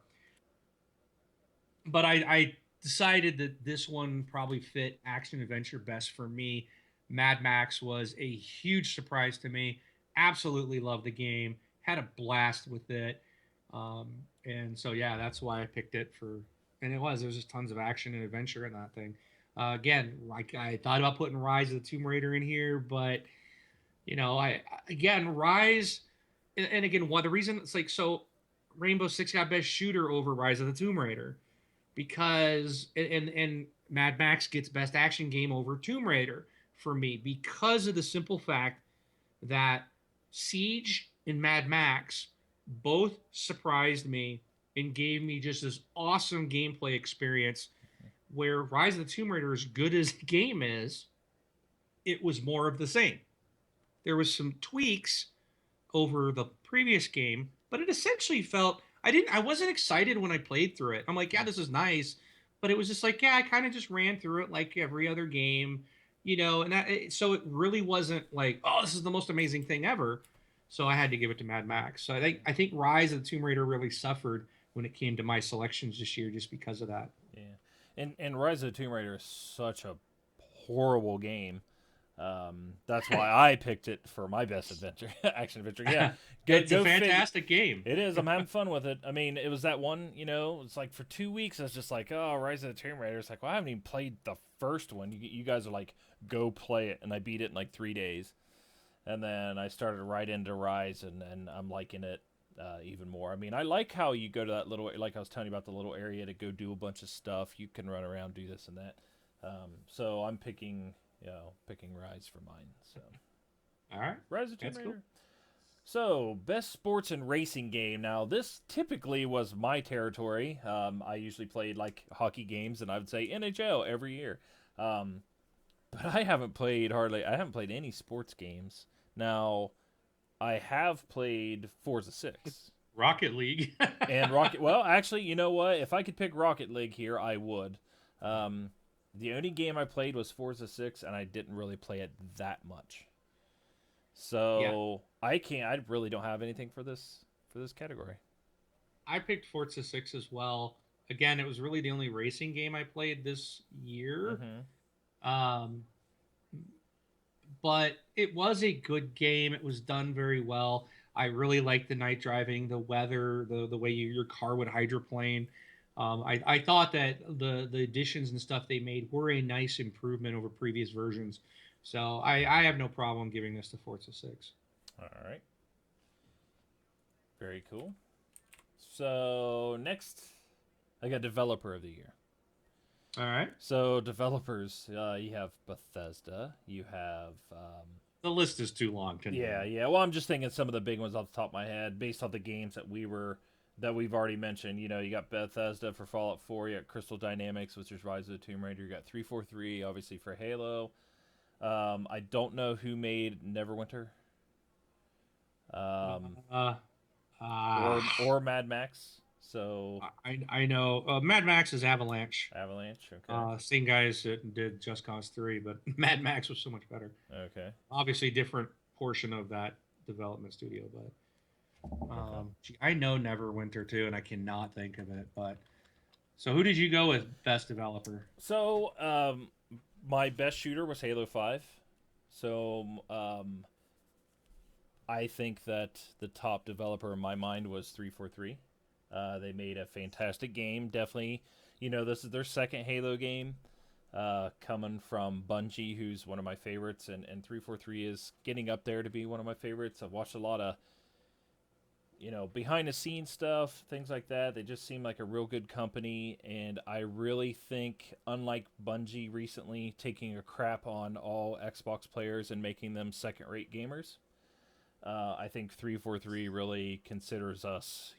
But I decided that this one probably fit action adventure best for me. Mad Max was a huge surprise to me. Absolutely loved the game. Had a blast with it. And so yeah, that's why I picked it for. And there was just tons of action and adventure in that thing. Again, like I thought about putting Rise of the Tomb Raider in here, but I again Rise, and again, what the reason it's like so, Rainbow Six got best shooter over Rise of the Tomb Raider because and Mad Max gets best action game over Tomb Raider for me because of the simple fact that Siege and Mad Max both surprised me and gave me just this awesome gameplay experience where Rise of the Tomb Raider, as good as the game is, it was more of the same. There was some tweaks over the previous game, but it essentially felt I wasn't excited when I played through it. I'm like, yeah, this is nice, but it was just like, yeah, I kind of just ran through it like every other game, so it really wasn't like, oh, this is the most amazing thing ever. So I had to give it to Mad Max. So I think Rise of the Tomb Raider really suffered when it came to my selections this year just because of that. Yeah, and Rise of the Tomb Raider is such a horrible game. That's why I picked it for my best adventure, action adventure. Yeah, It's a go figure. fantastic game. It is. I'm having fun with it. I mean, it was that one. It's like for 2 weeks, I was just like, oh, Rise of the Tomb Raider. It's like, well, I haven't even played the first one. You guys are like, go play it, and I beat it in like 3 days, and then I started right into Rise, and I'm liking it even more. I mean, I like how you go to that little, like I was telling you about the little area to go do a bunch of stuff. You can run around, do this and that. So I'm picking Rise for mine. So All right. Rise of Tomb That's Raider. cool. So, best sports and racing game. Now, this typically was my territory. I usually played like hockey games, and I would say NHL every year. Um, but I haven't played any sports games. Now, I have played Forza 6 Rocket League. and Rocket. Well, actually, you know what? If I could pick Rocket League here, I would. Um, the only game I played was Forza 6, and I didn't really play it that much. Yeah. So I can't. I really don't have anything for this category. I picked Forza 6 as well. Again, it was really the only racing game I played this year. Mm-hmm. Um, but it was a good game. It was done very well. I really liked the night driving, the weather, the way your car would hydroplane. I thought that the additions and stuff they made were a nice improvement over previous versions. So I have no problem giving this to Forza 6. All right. Very cool. So next, I got developer of the year. All right. So developers, you have Bethesda. You have The list is too long to yeah, name. yeah. Well, I'm just thinking some of the big ones off the top of my head, based off the games that we've already mentioned. You got Bethesda for Fallout 4. You got Crystal Dynamics, which is Rise of the Tomb Raider. You got 343, obviously for Halo. I don't know who made Neverwinter. Um, Uh, uh, or Mad Max. So I know Mad Max is Avalanche. Avalanche. Okay. Same guys that did Just Cause 3, but Mad Max was so much better. Okay. Obviously, different portion of that development studio, but Okay. I know Neverwinter too, and I cannot think of it. But so, who did you go with best developer? So my best shooter was Halo 5. So I think that the top developer in my mind was 343. They made a fantastic game. Definitely, This is their second Halo game, coming from Bungie, who's one of my favorites, and 343 is getting up there to be one of my favorites. I've watched a lot of behind the scenes stuff, things like that. They just seem like a real good company, and I really think, unlike Bungie recently taking a crap on all Xbox players and making them second rate gamers, I think 343 really considers us,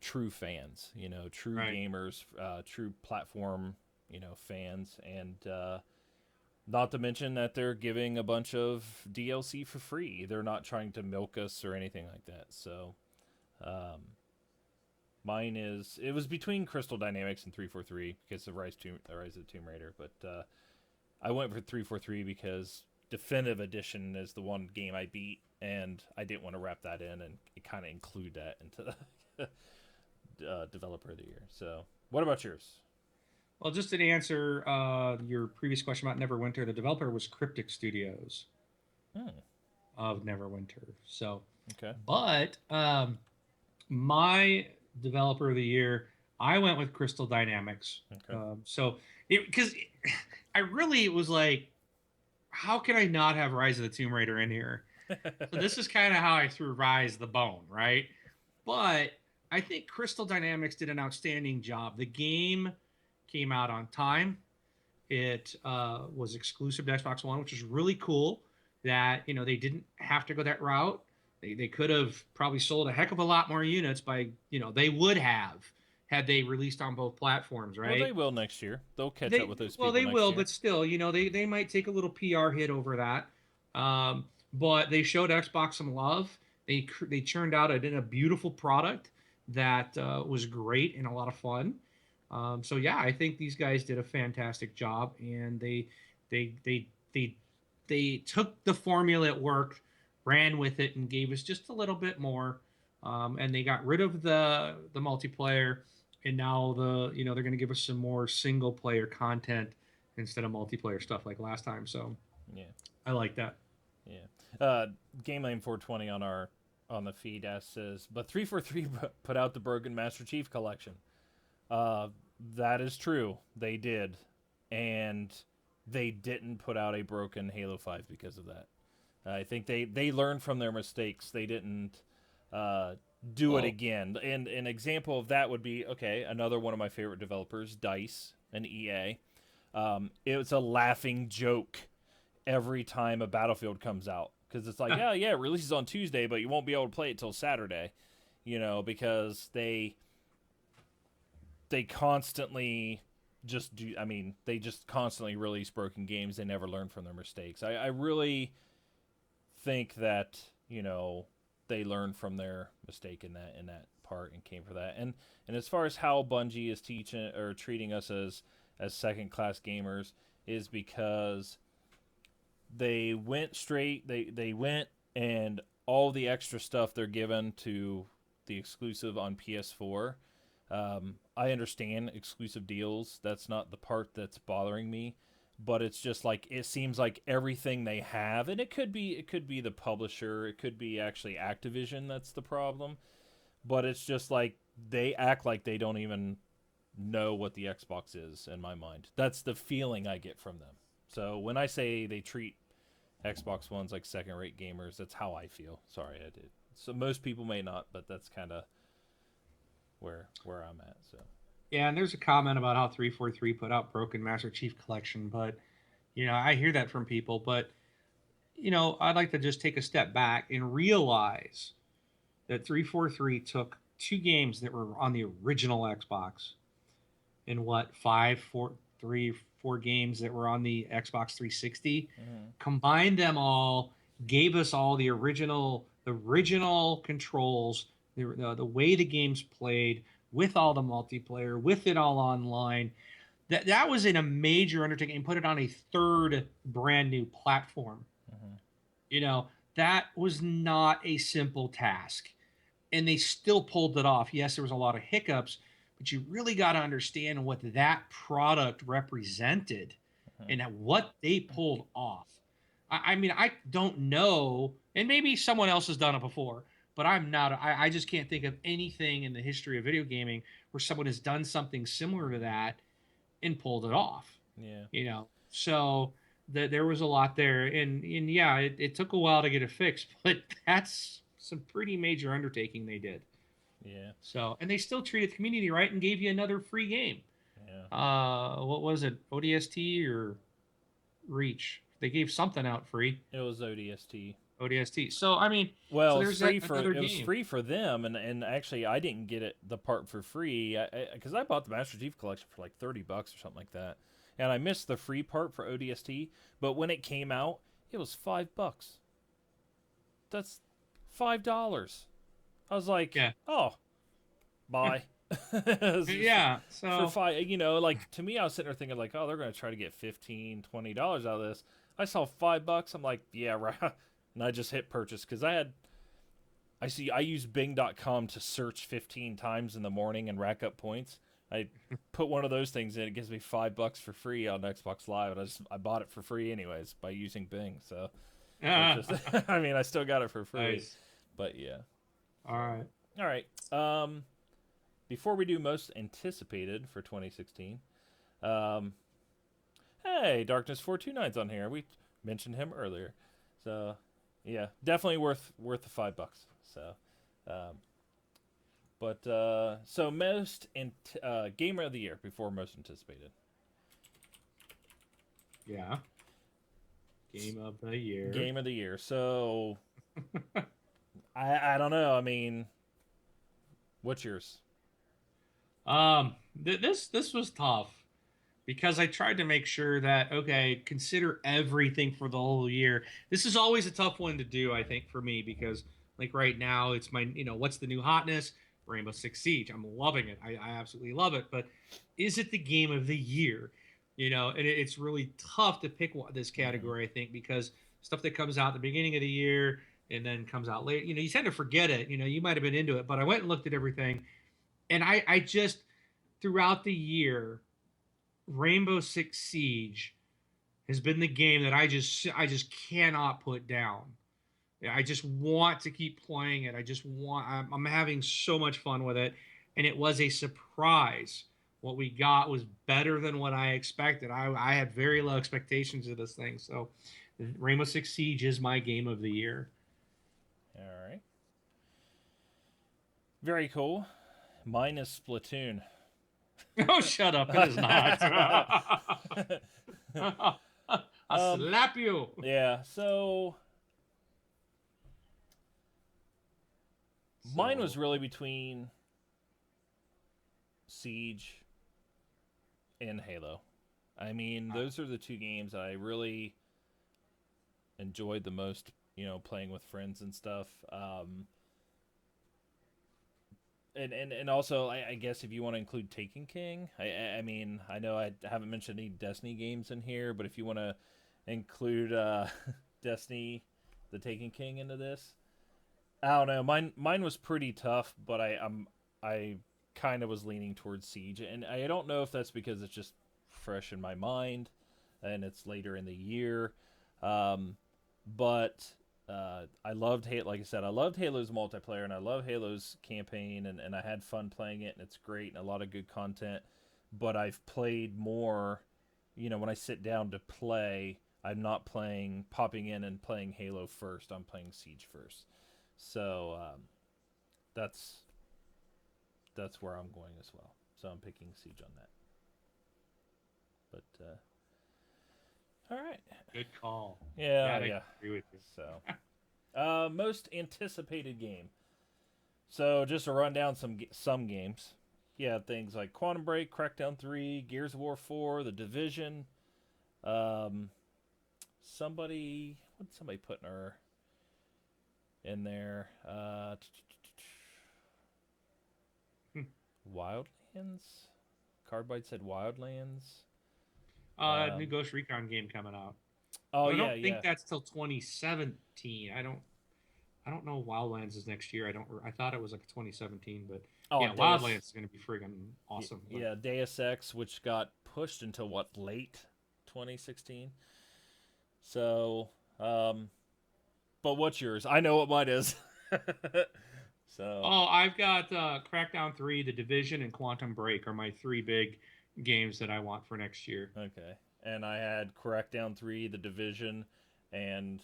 true fans, true Right. gamers, true platform, fans, and not to mention that they're giving a bunch of DLC for free. They're not trying to milk us or anything like that. So, um, it was between Crystal Dynamics and 343 because of Rise of the Tomb Raider, but I went for 343 because Definitive Edition is the one game I beat, and I didn't want to wrap that in and kind of include that into the Developer of the Year. So, what about yours? Well, just to answer your previous question about Neverwinter, the developer was Cryptic Studios Hmm. of Neverwinter. So, Okay. but my developer of the year, I went with Crystal Dynamics. Okay. Because I really was like, how can I not have Rise of the Tomb Raider in here? So this is kind of how I threw Rise the Bone, right? But I think Crystal Dynamics did an outstanding job. The game came out on time. It was exclusive to Xbox One, which is really cool. That they didn't have to go that route. They could have probably sold a heck of a lot more units by they would have had they released on both platforms, Well, they right? will next year. They'll catch up They with those well people they next will, year. but still, they might take a little PR hit over that. But they showed Xbox some love. They churned out a beautiful product that was great and a lot of fun. So yeah, I think these guys did a fantastic job, and they they they they took the formula that worked, ran with it, and gave us just a little bit more. And they got rid of the multiplayer, and now they're going to give us some more single player content instead of multiplayer stuff like last time. So Yeah. I like that. Yeah. Game Lane 420 on the feed says, but 343 put out the Broken Master Chief collection. Uh, that is true. They did, and they didn't put out a broken Halo 5 because of that. I think they learned from their mistakes. They didn't uh, do it Well, again. And an example of that would be another one of my favorite developers, Dice and EA. It was a laughing joke every time a Battlefield comes out because it's like, yeah, yeah, it releases on Tuesday, but you won't be able to play it till Saturday, because they constantly just do. I mean, they just constantly release broken games. They never learn from their mistakes. I really think that they learned from their mistake in that part and came for that. And as far as how Bungie is teaching or treating us as second class gamers is because they went straight. They went and all the extra stuff they're given to the exclusive on PS4. I understand exclusive deals. That's not the part that's bothering me, but it's just like it seems like everything they have, and it could be the publisher, it could be actually Activision that's the problem, but it's just like they act like they don't even know what the Xbox is. In my mind, that's the feeling I get from them. So when I say they treat Xbox Ones like second rate gamers, that's how I feel. Sorry, I did. So most people may not, but that's kind of where I'm at. So yeah, and there's a comment about how 343 put out Broken Master Chief Collection, but I hear that from people, but I'd like to just take a step back and realize that 343 took two games that were on the original Xbox and what, five, four, three, four games that were on the Xbox 360, mm-hmm. combined them all, gave us all the original controls, the way the games played, with all the multiplayer, with it all online. That was in a major undertaking, and put it on a third brand new platform. Mm-hmm. You know, that was not a simple task. And they still pulled it off. Yes, there was a lot of hiccups, but you really got to understand what that product represented Mm-hmm. and what they pulled off. I mean, I don't know, and maybe someone else has done it before, but I'm not. I just can't think of anything in the history of video gaming where someone has done something similar to that and pulled it off. Yeah. So there was a lot there, and yeah, it took a while to get it fixed, but that's some pretty major undertaking they did. Yeah. So, and they still treated the community right and gave you another free game. Yeah. What was it? ODST or Reach? They gave something out free. It was ODST. ODST. So I mean, so Well, there's that another it was game. free for them, and actually I didn't get it the part for free because I bought the Master Chief Collection for like $30 or something like that, and I missed the free part for ODST. But when it came out, it was $5. That's $5. I was like, Yeah. oh, bye. Yeah. For So five, like to me, I was sitting there thinking like, oh, they're gonna try to get $15-$20 out of this. I saw $5. I'm like, yeah, right. And I just hit purchase because I use Bing.com to search 15 times in the morning and rack up points. I put one of those things in, it gives me $5 for free on Xbox Live, and I bought it for free anyways by using Bing. So it's just, I mean, I still got it for free. nice. But yeah. All right. All right. Before we do most anticipated for 2016, hey, Darkness 429's on here. We mentioned him earlier, so yeah, definitely worth the $5. So, so most gamer of the year before most anticipated. Yeah. Game of the year. Game of the year. So, I don't know. I mean, what's yours? This was tough because I tried to make sure that okay, consider everything for the whole year. This is always a tough one to do, I think, for me because like right now it's my what's the new hotness? Rainbow Six Siege. I'm loving it. I absolutely love it. But is it the game of the year? And it's really tough to pick this category, I think, because stuff that comes out at the beginning of the year and then comes out later, you tend to forget it. You might have been into it, but I went and looked at everything, and I just throughout the year, Rainbow Six Siege has been the game that I just cannot put down. I just want to keep playing it. I'm having so much fun with it, and it was a surprise. What we got was better than what I expected. I had very low expectations of this thing, so Rainbow Six Siege is my game of the year. All right. Very cool. Mine is Splatoon. Oh, shut up. It is not. I'll slap you. Yeah, so mine was really between Siege and Halo. I mean, those are the two games that I really enjoyed the most, playing with friends and stuff. And also, I guess if you want to include Taken King, I mean, I know I haven't mentioned any Destiny games in here, but if you want to include Destiny, the Taken King into this, I don't know. Mine was pretty tough, but I kind of was leaning towards Siege, and I don't know if that's because it's just fresh in my mind, and it's later in the year, but. I loved Halo. Like I said, I loved Halo's multiplayer, and I love Halo's campaign, and I had fun playing it, and it's great, and a lot of good content. But I've played more, when I sit down to play, I'm not popping in and playing Halo first. I'm playing Siege first. So that's where I'm going as well. So I'm picking Siege on that. But all right. Good call. Yeah. I agree with you. So, most anticipated game. So, just to run down some games. Yeah, things like Quantum Break, Crackdown 3, Gears of War 4, The Division. What did somebody put in there? Wildlands? Cardbyte said Wildlands. New Ghost Recon game coming out. Oh, I don't think that's till 2017. I don't know. Wildlands is next year. I thought it was like 2017, but Wildlands is going to be friggin' awesome. Yeah, Deus Ex, which got pushed until late 2016. So, but what's yours? I know what mine is. So Oh, I've got Crackdown 3, The Division, and Quantum Break are my three big games that I want for next year. okay, and I had Crackdown 3, The Division, and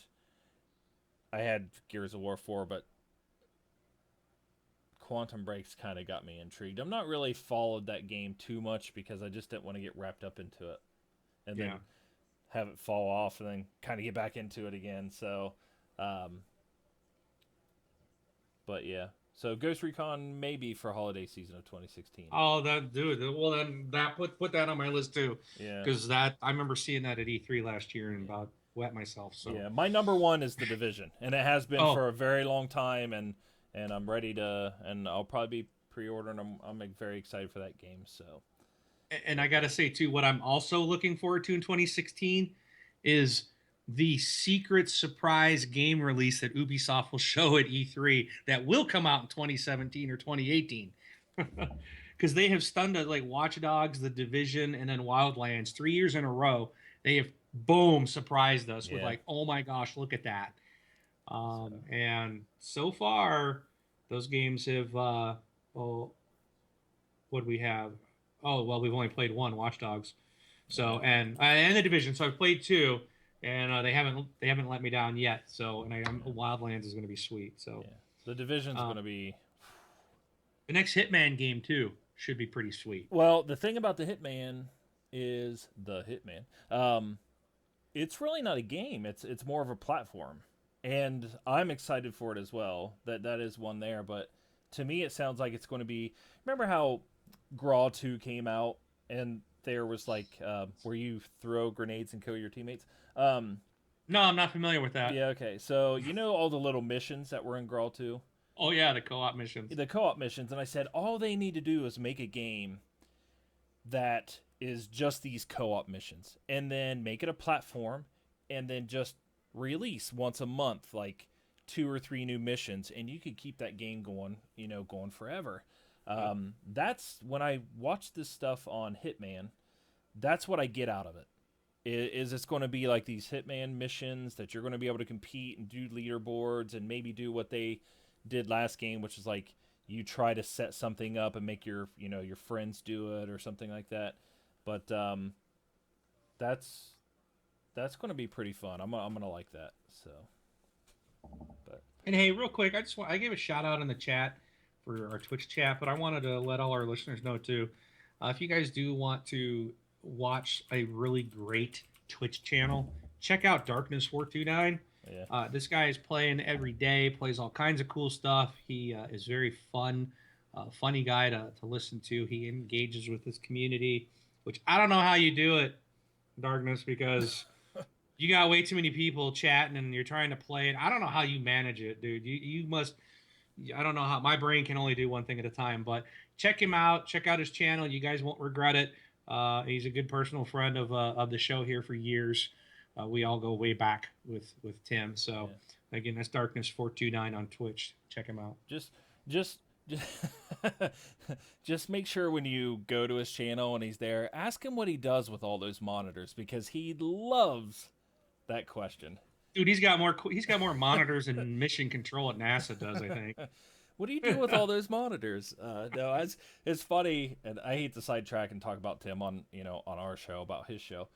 I had Gears of War 4, but Quantum Breaks kind of got me intrigued. I'm not really followed that game too much because I just didn't want to get wrapped up into it and Yeah. then have it fall off and then kind of get back into it again. So, um, but yeah. So Ghost Recon maybe for holiday season of 2016. Oh, that dude. Well, then that put that on my list too, Yeah, because that I remember seeing that at E3 last year and yeah, about wet myself. So, yeah. My number one is the Division, and it has been oh, for a very long time, and I'm ready to, and I'll probably be pre-ordering. I'm like, very excited for that game. So and I gotta say too, what I'm also looking forward to in 2016 is the secret surprise game release that Ubisoft will show at E3 that will come out in 2017 or 2018. Because they have stunned us like Watch Dogs, The Division, and then Wildlands 3 years in a row. They have boom surprised us with yeah. like, oh my gosh, look at that. So And so far, those games have oh, what do we have? Oh well, we've only played one, Watch Dogs. yeah, So and the Division. So I've played two, and they haven't let me down yet. So yeah, Wildlands is going to be sweet. So yeah. The Division's uh, going to be. the next Hitman game too should be pretty sweet. Well, the thing about the Hitman is the Hitman. It's really not a game. It's more of a platform, and I'm excited for it as well. That is one there, but to me, it sounds like it's going to be. Remember how Graw 2 came out, and there was like where you throw grenades and kill your teammates. No, I'm not familiar with that. Yeah, okay. So you know all the little missions that were in Graw 2, Oh yeah, the co-op missions. the co-op missions, and I said all they need to do is make a game that is just these co-op missions and then make it a platform and then just release once a month like two or three new missions and you could keep that game going, going forever. Yep. That's when I watch this stuff on Hitman, that's what I get out of it. Is it's going to be like these Hitman missions that you're going to be able to compete and do leaderboards and maybe do what they did last game, which is like you try to set something up and make your friends do it or something like that. But that's that's going to be pretty fun. I'm gonna like that. So, but And hey, real quick, I gave a shout out in the chat for our Twitch chat, but I wanted to let all our listeners know too. If you guys do want to watch a really great Twitch channel, check out Darkness 429. yeah, This guy is playing every day, plays all kinds of cool stuff. He is very fun, funny guy to listen to. He engages with his community, which I don't know how you do it, Darkness, because you got way too many people chatting and you're trying to play it. I don't know how you manage it, dude. You must. I don't know how my brain can only do one thing at a time. But check him out. Check out his channel. You guys won't regret it. He's a good personal friend of the show here for years. We all go way back with Tim. So yeah. again, that's Darkness 429 on Twitch. Check him out. Just just just just make sure when you go to his channel and he's there, ask him what he does with all those monitors because he loves that question. Dude, he's got more monitors and mission control at NASA does, I think. What do you do with all those monitors? No, it's funny, and I hate to sidetrack and talk about Tim on on our show about his show.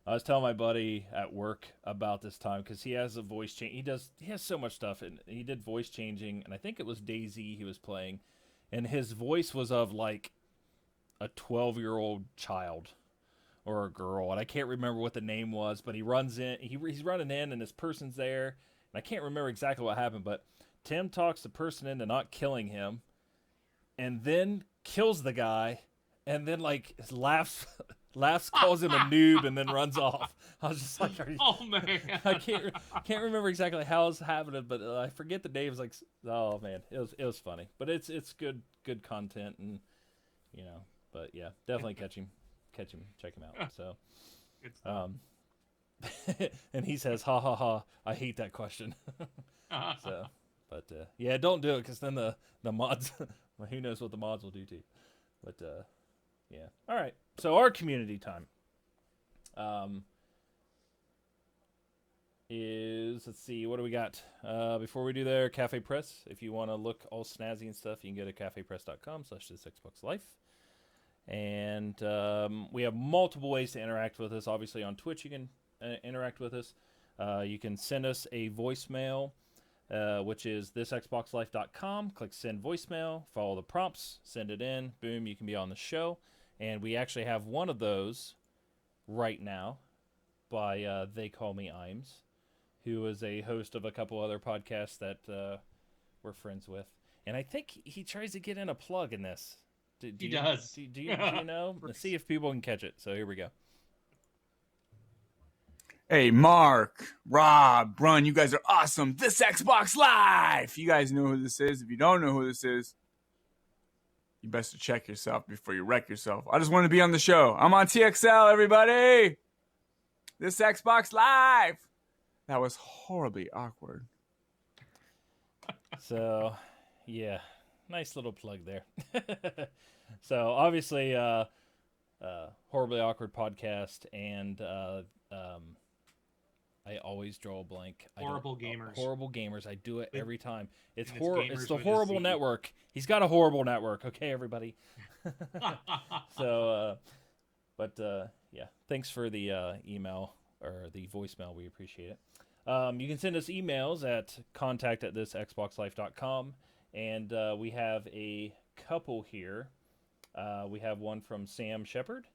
I was telling my buddy at work about this time because he has a voice change. He has so much stuff, and he did voice changing, and I think it was DayZ he was playing, and his voice was of like a 12-year-old child or a girl, and I can't remember what the name was, but he runs in, he's running in, and this person's there, and I can't remember exactly what happened, but Tim talks the person into not killing him, and then kills the guy, and then like laughs, calls him a noob, and then runs off. I was just like, Oh man. I can't remember exactly how it's happening, but I forget the names. Like, oh man, it was funny, but it's good content, and but yeah, definitely catch him, check him out. So, Good stuff. and he says, ha ha ha, I hate that question. So, but yeah, don't do it because then the mods, well, who knows what the mods will do to you. But yeah, all right. So our community time is news. Let's see, what do we got? Before we do there, Cafe Press. If you want to look all snazzy and stuff, you can go to cafepress.com/thisxboxlife. And we have multiple ways to interact with us. Obviously, on Twitch, you can interact with us. You can send us a voicemail, which is thisxboxlife.com. Click send voicemail, follow the prompts, send it in. Boom, you can be on the show. And we actually have one of those right now by They Call Me Imes, who is a host of a couple other podcasts that we're friends with. And I think he tries to get in a plug in this. He does. Do you know? Let's see if people can catch it. So here we go. Hey, Mark, Rob, Brun, you guys are awesome. This Xbox Live. You guys know who this is. If you don't know who this is, you best to check yourself before you wreck yourself. I just want to be on the show. I'm on TXL, everybody. This Xbox Live. That was horribly awkward. So, yeah, nice little plug there. So, obviously, horribly awkward podcast, and I always draw a blank. Horrible Gamers. Horrible Gamers. I do it every time. It's it's horrible. Gamers It's the with a horrible Z. network. He's got a horrible network. Okay, everybody. So, yeah. Thanks for the email or the voicemail. We appreciate it. You can send us emails at contact@thisxboxlife.com, and we have a couple here. We have one from Sam Shepard.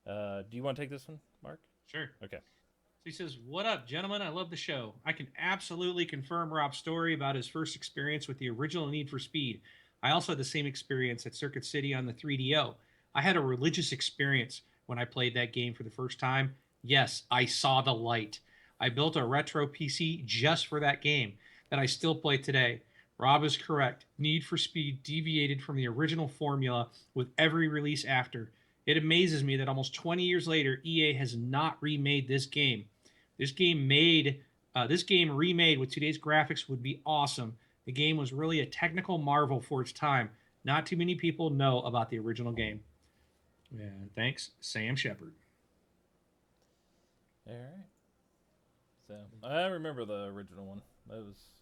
Do you want to take this one, Mark? Sure. Okay. So he says, "What up, gentlemen? I love the show. I can absolutely confirm Rob's story about his first experience with the original Need for Speed. I also had the same experience at Circuit City on the 3DO. I had a religious experience when I played that game for the first time. Yes, I saw the light. I built a retro PC just for that game that I still play today. Rob is correct. Need for Speed deviated from the original formula with every release after. It amazes me that almost 20 years later, EA has not remade this game. This game remade with today's graphics would be awesome. The game was really a technical marvel for its time. Not too many people know about the original game." And thanks, Sam Shepard. All right. So I remember the original one. That was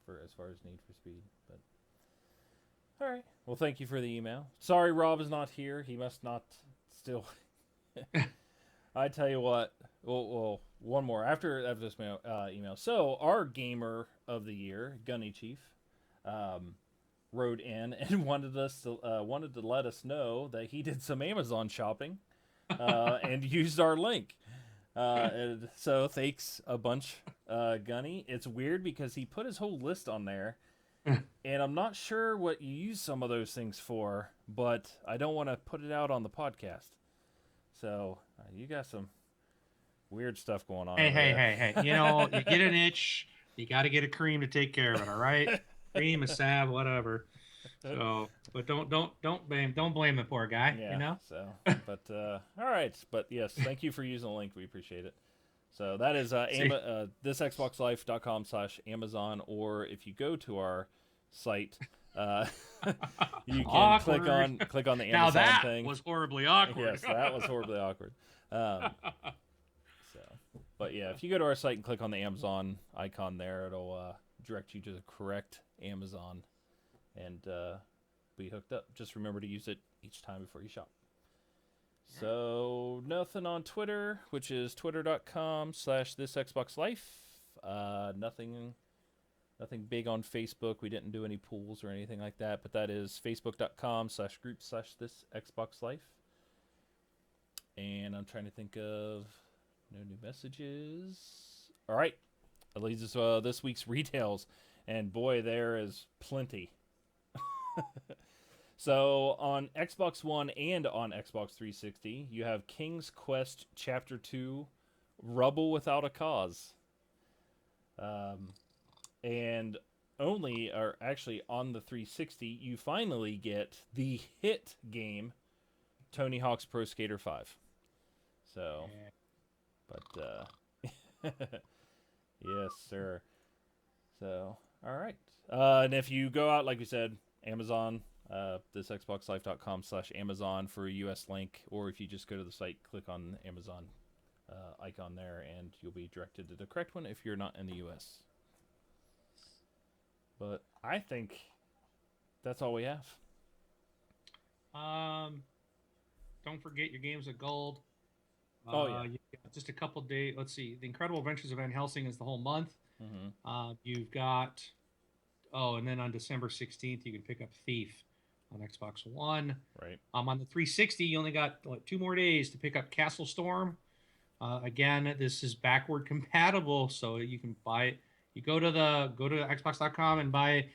for as far as Need for Speed, but all right. Well, thank you for the email. Sorry, Rob is not here. He must not still. I tell you what. Well, one more after this email. So our gamer of the year, Gunny Chief, wrote in and wanted to let us know that he did some Amazon shopping and used our link. And so thanks a bunch, Gunny. It's weird because he put his whole list on there, and I'm not sure what you use some of those things for, but I don't want to put it out on the podcast. So you got some weird stuff going on. Hey. You know, you get an itch, you got to get a cream to take care of it. All right, cream, a salve, whatever. So, but don't blame the poor guy. Yeah, you know. So, but all right. But yes, thank you for using the link. We appreciate it. So that is thisxboxlife.com/Amazon, or if you go to our site, you can click on the Amazon now that thing. was horribly awkward. Yes, that was horribly awkward. But yeah, if you go to our site and click on the Amazon icon there, it'll direct you to the correct Amazon and be hooked up. Just remember to use it each time before you shop. So nothing on Twitter, which is twitter.com/thisxboxlife. Nothing big on Facebook. We didn't do any polls or anything like that, but that is facebook.com/group/thisxboxlife. And I'm trying to think of no new messages. All right. That leads us to this week's retails. And boy, there is plenty. So on Xbox One and on Xbox 360, you have King's Quest Chapter 2, Rubble Without a Cause. And actually on the 360, you finally get the hit game, Tony Hawk's Pro Skater 5. So, but, yes, sir. So, all right. And if you go out, like we said, Amazon, thisxboxlife.com/Amazon for a US link, or if you just go to the site, click on Amazon icon there, and you'll be directed to the correct one if you're not in the U.S. But I think that's all we have. Don't forget your games of gold. Oh, yeah. You've got just a couple days. Let's see. The Incredible Adventures of Van Helsing is the whole month. Mm-hmm. You've got, and then on December 16th, you can pick up Thief on Xbox One. Right. On the 360, you only got 2 more days to pick up Castle Storm. Again, this is backward compatible, so you can buy it. You go to Xbox.com and buy it,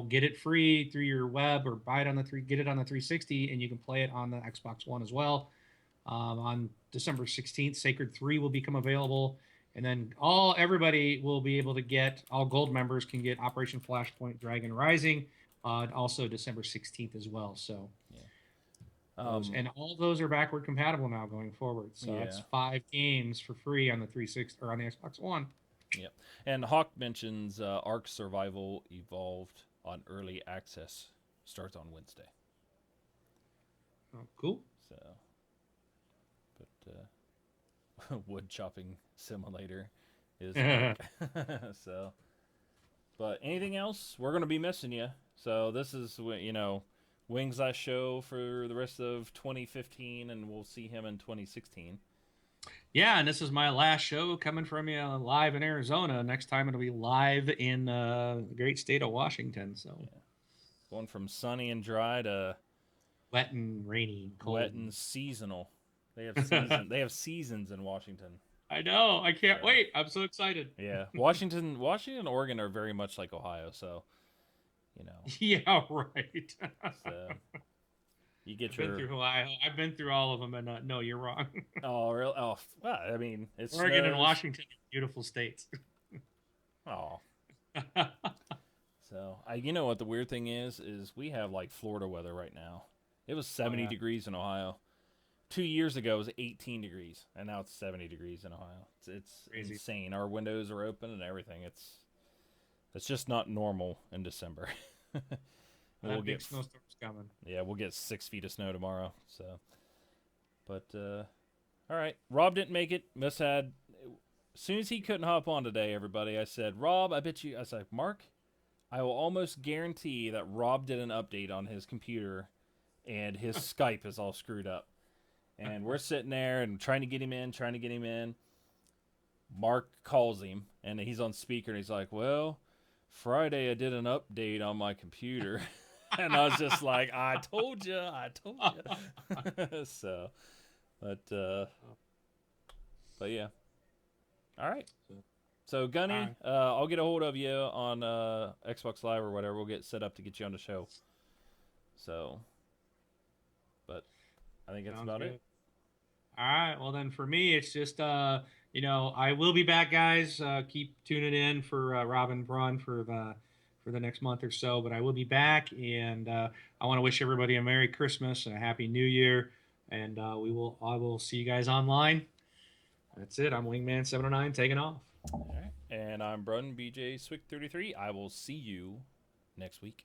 get it free through your web, or buy it get it on the 360, and you can play it on the Xbox One as well. On December 16th, Sacred 3 will become available, and then everybody will be able to get, all gold members can get Operation Flashpoint Dragon Rising, also December 16th as well. So, and all those are backward compatible now going forward. So that's 5 games for free on the 360 or on the Xbox One. Yep. And Hawk mentions Ark Survival Evolved on early access. Starts on Wednesday. Oh, cool. So, but wood chopping simulator is so. But anything else? We're gonna be missing you. So this is Wing's last show for the rest of 2015, and we'll see him in 2016. Yeah, and this is my last show coming from you live in Arizona. Next time it'll be live in the great state of Washington. So, going from sunny and dry to wet and rainy, cold. Wet and seasonal. They have they have seasons in Washington. I know. I can't wait. I'm so excited. Yeah, Washington, and Oregon are very much like Ohio. So, Yeah, right. So, you get I've been through Ohio. I've been through all of them, and no, you're wrong. Oh, really? Oh, well, I mean, it's Oregon and Washington, beautiful states. Oh. So, you know what the weird thing is we have like Florida weather right now. It was 70 degrees in Ohio. 2 years ago, it was 18 degrees, and now it's 70 degrees in Ohio. It's insane. Our windows are open and everything. It's just not normal in December. We'll get snowstorms coming. Yeah, we'll get 6 feet of snow tomorrow. So, but all right, Rob didn't make it. As soon as he couldn't hop on today, everybody, I said, Rob, I was like, Mark, I will almost guarantee that Rob did an update on his computer, and his Skype is all screwed up. And we're sitting there and trying to get him in. Mark calls him, and he's on speaker, and he's like, well, Friday I did an update on my computer. And I was just like, I told you. So, but yeah. All right. So, Gunny, I'll get a hold of you on Xbox Live or whatever. We'll get set up to get you on the show. So, but I think that's about it. All right. Well, then for me, it's just, I will be back, guys. Keep tuning in for Robin Braun for the next month or so, but I will be back, and I want to wish everybody a Merry Christmas and a Happy New Year, and I will see you guys online. That's it. I'm Wingman709 taking off. All right. And I'm Brun BJ Swick 33. I will see you next week.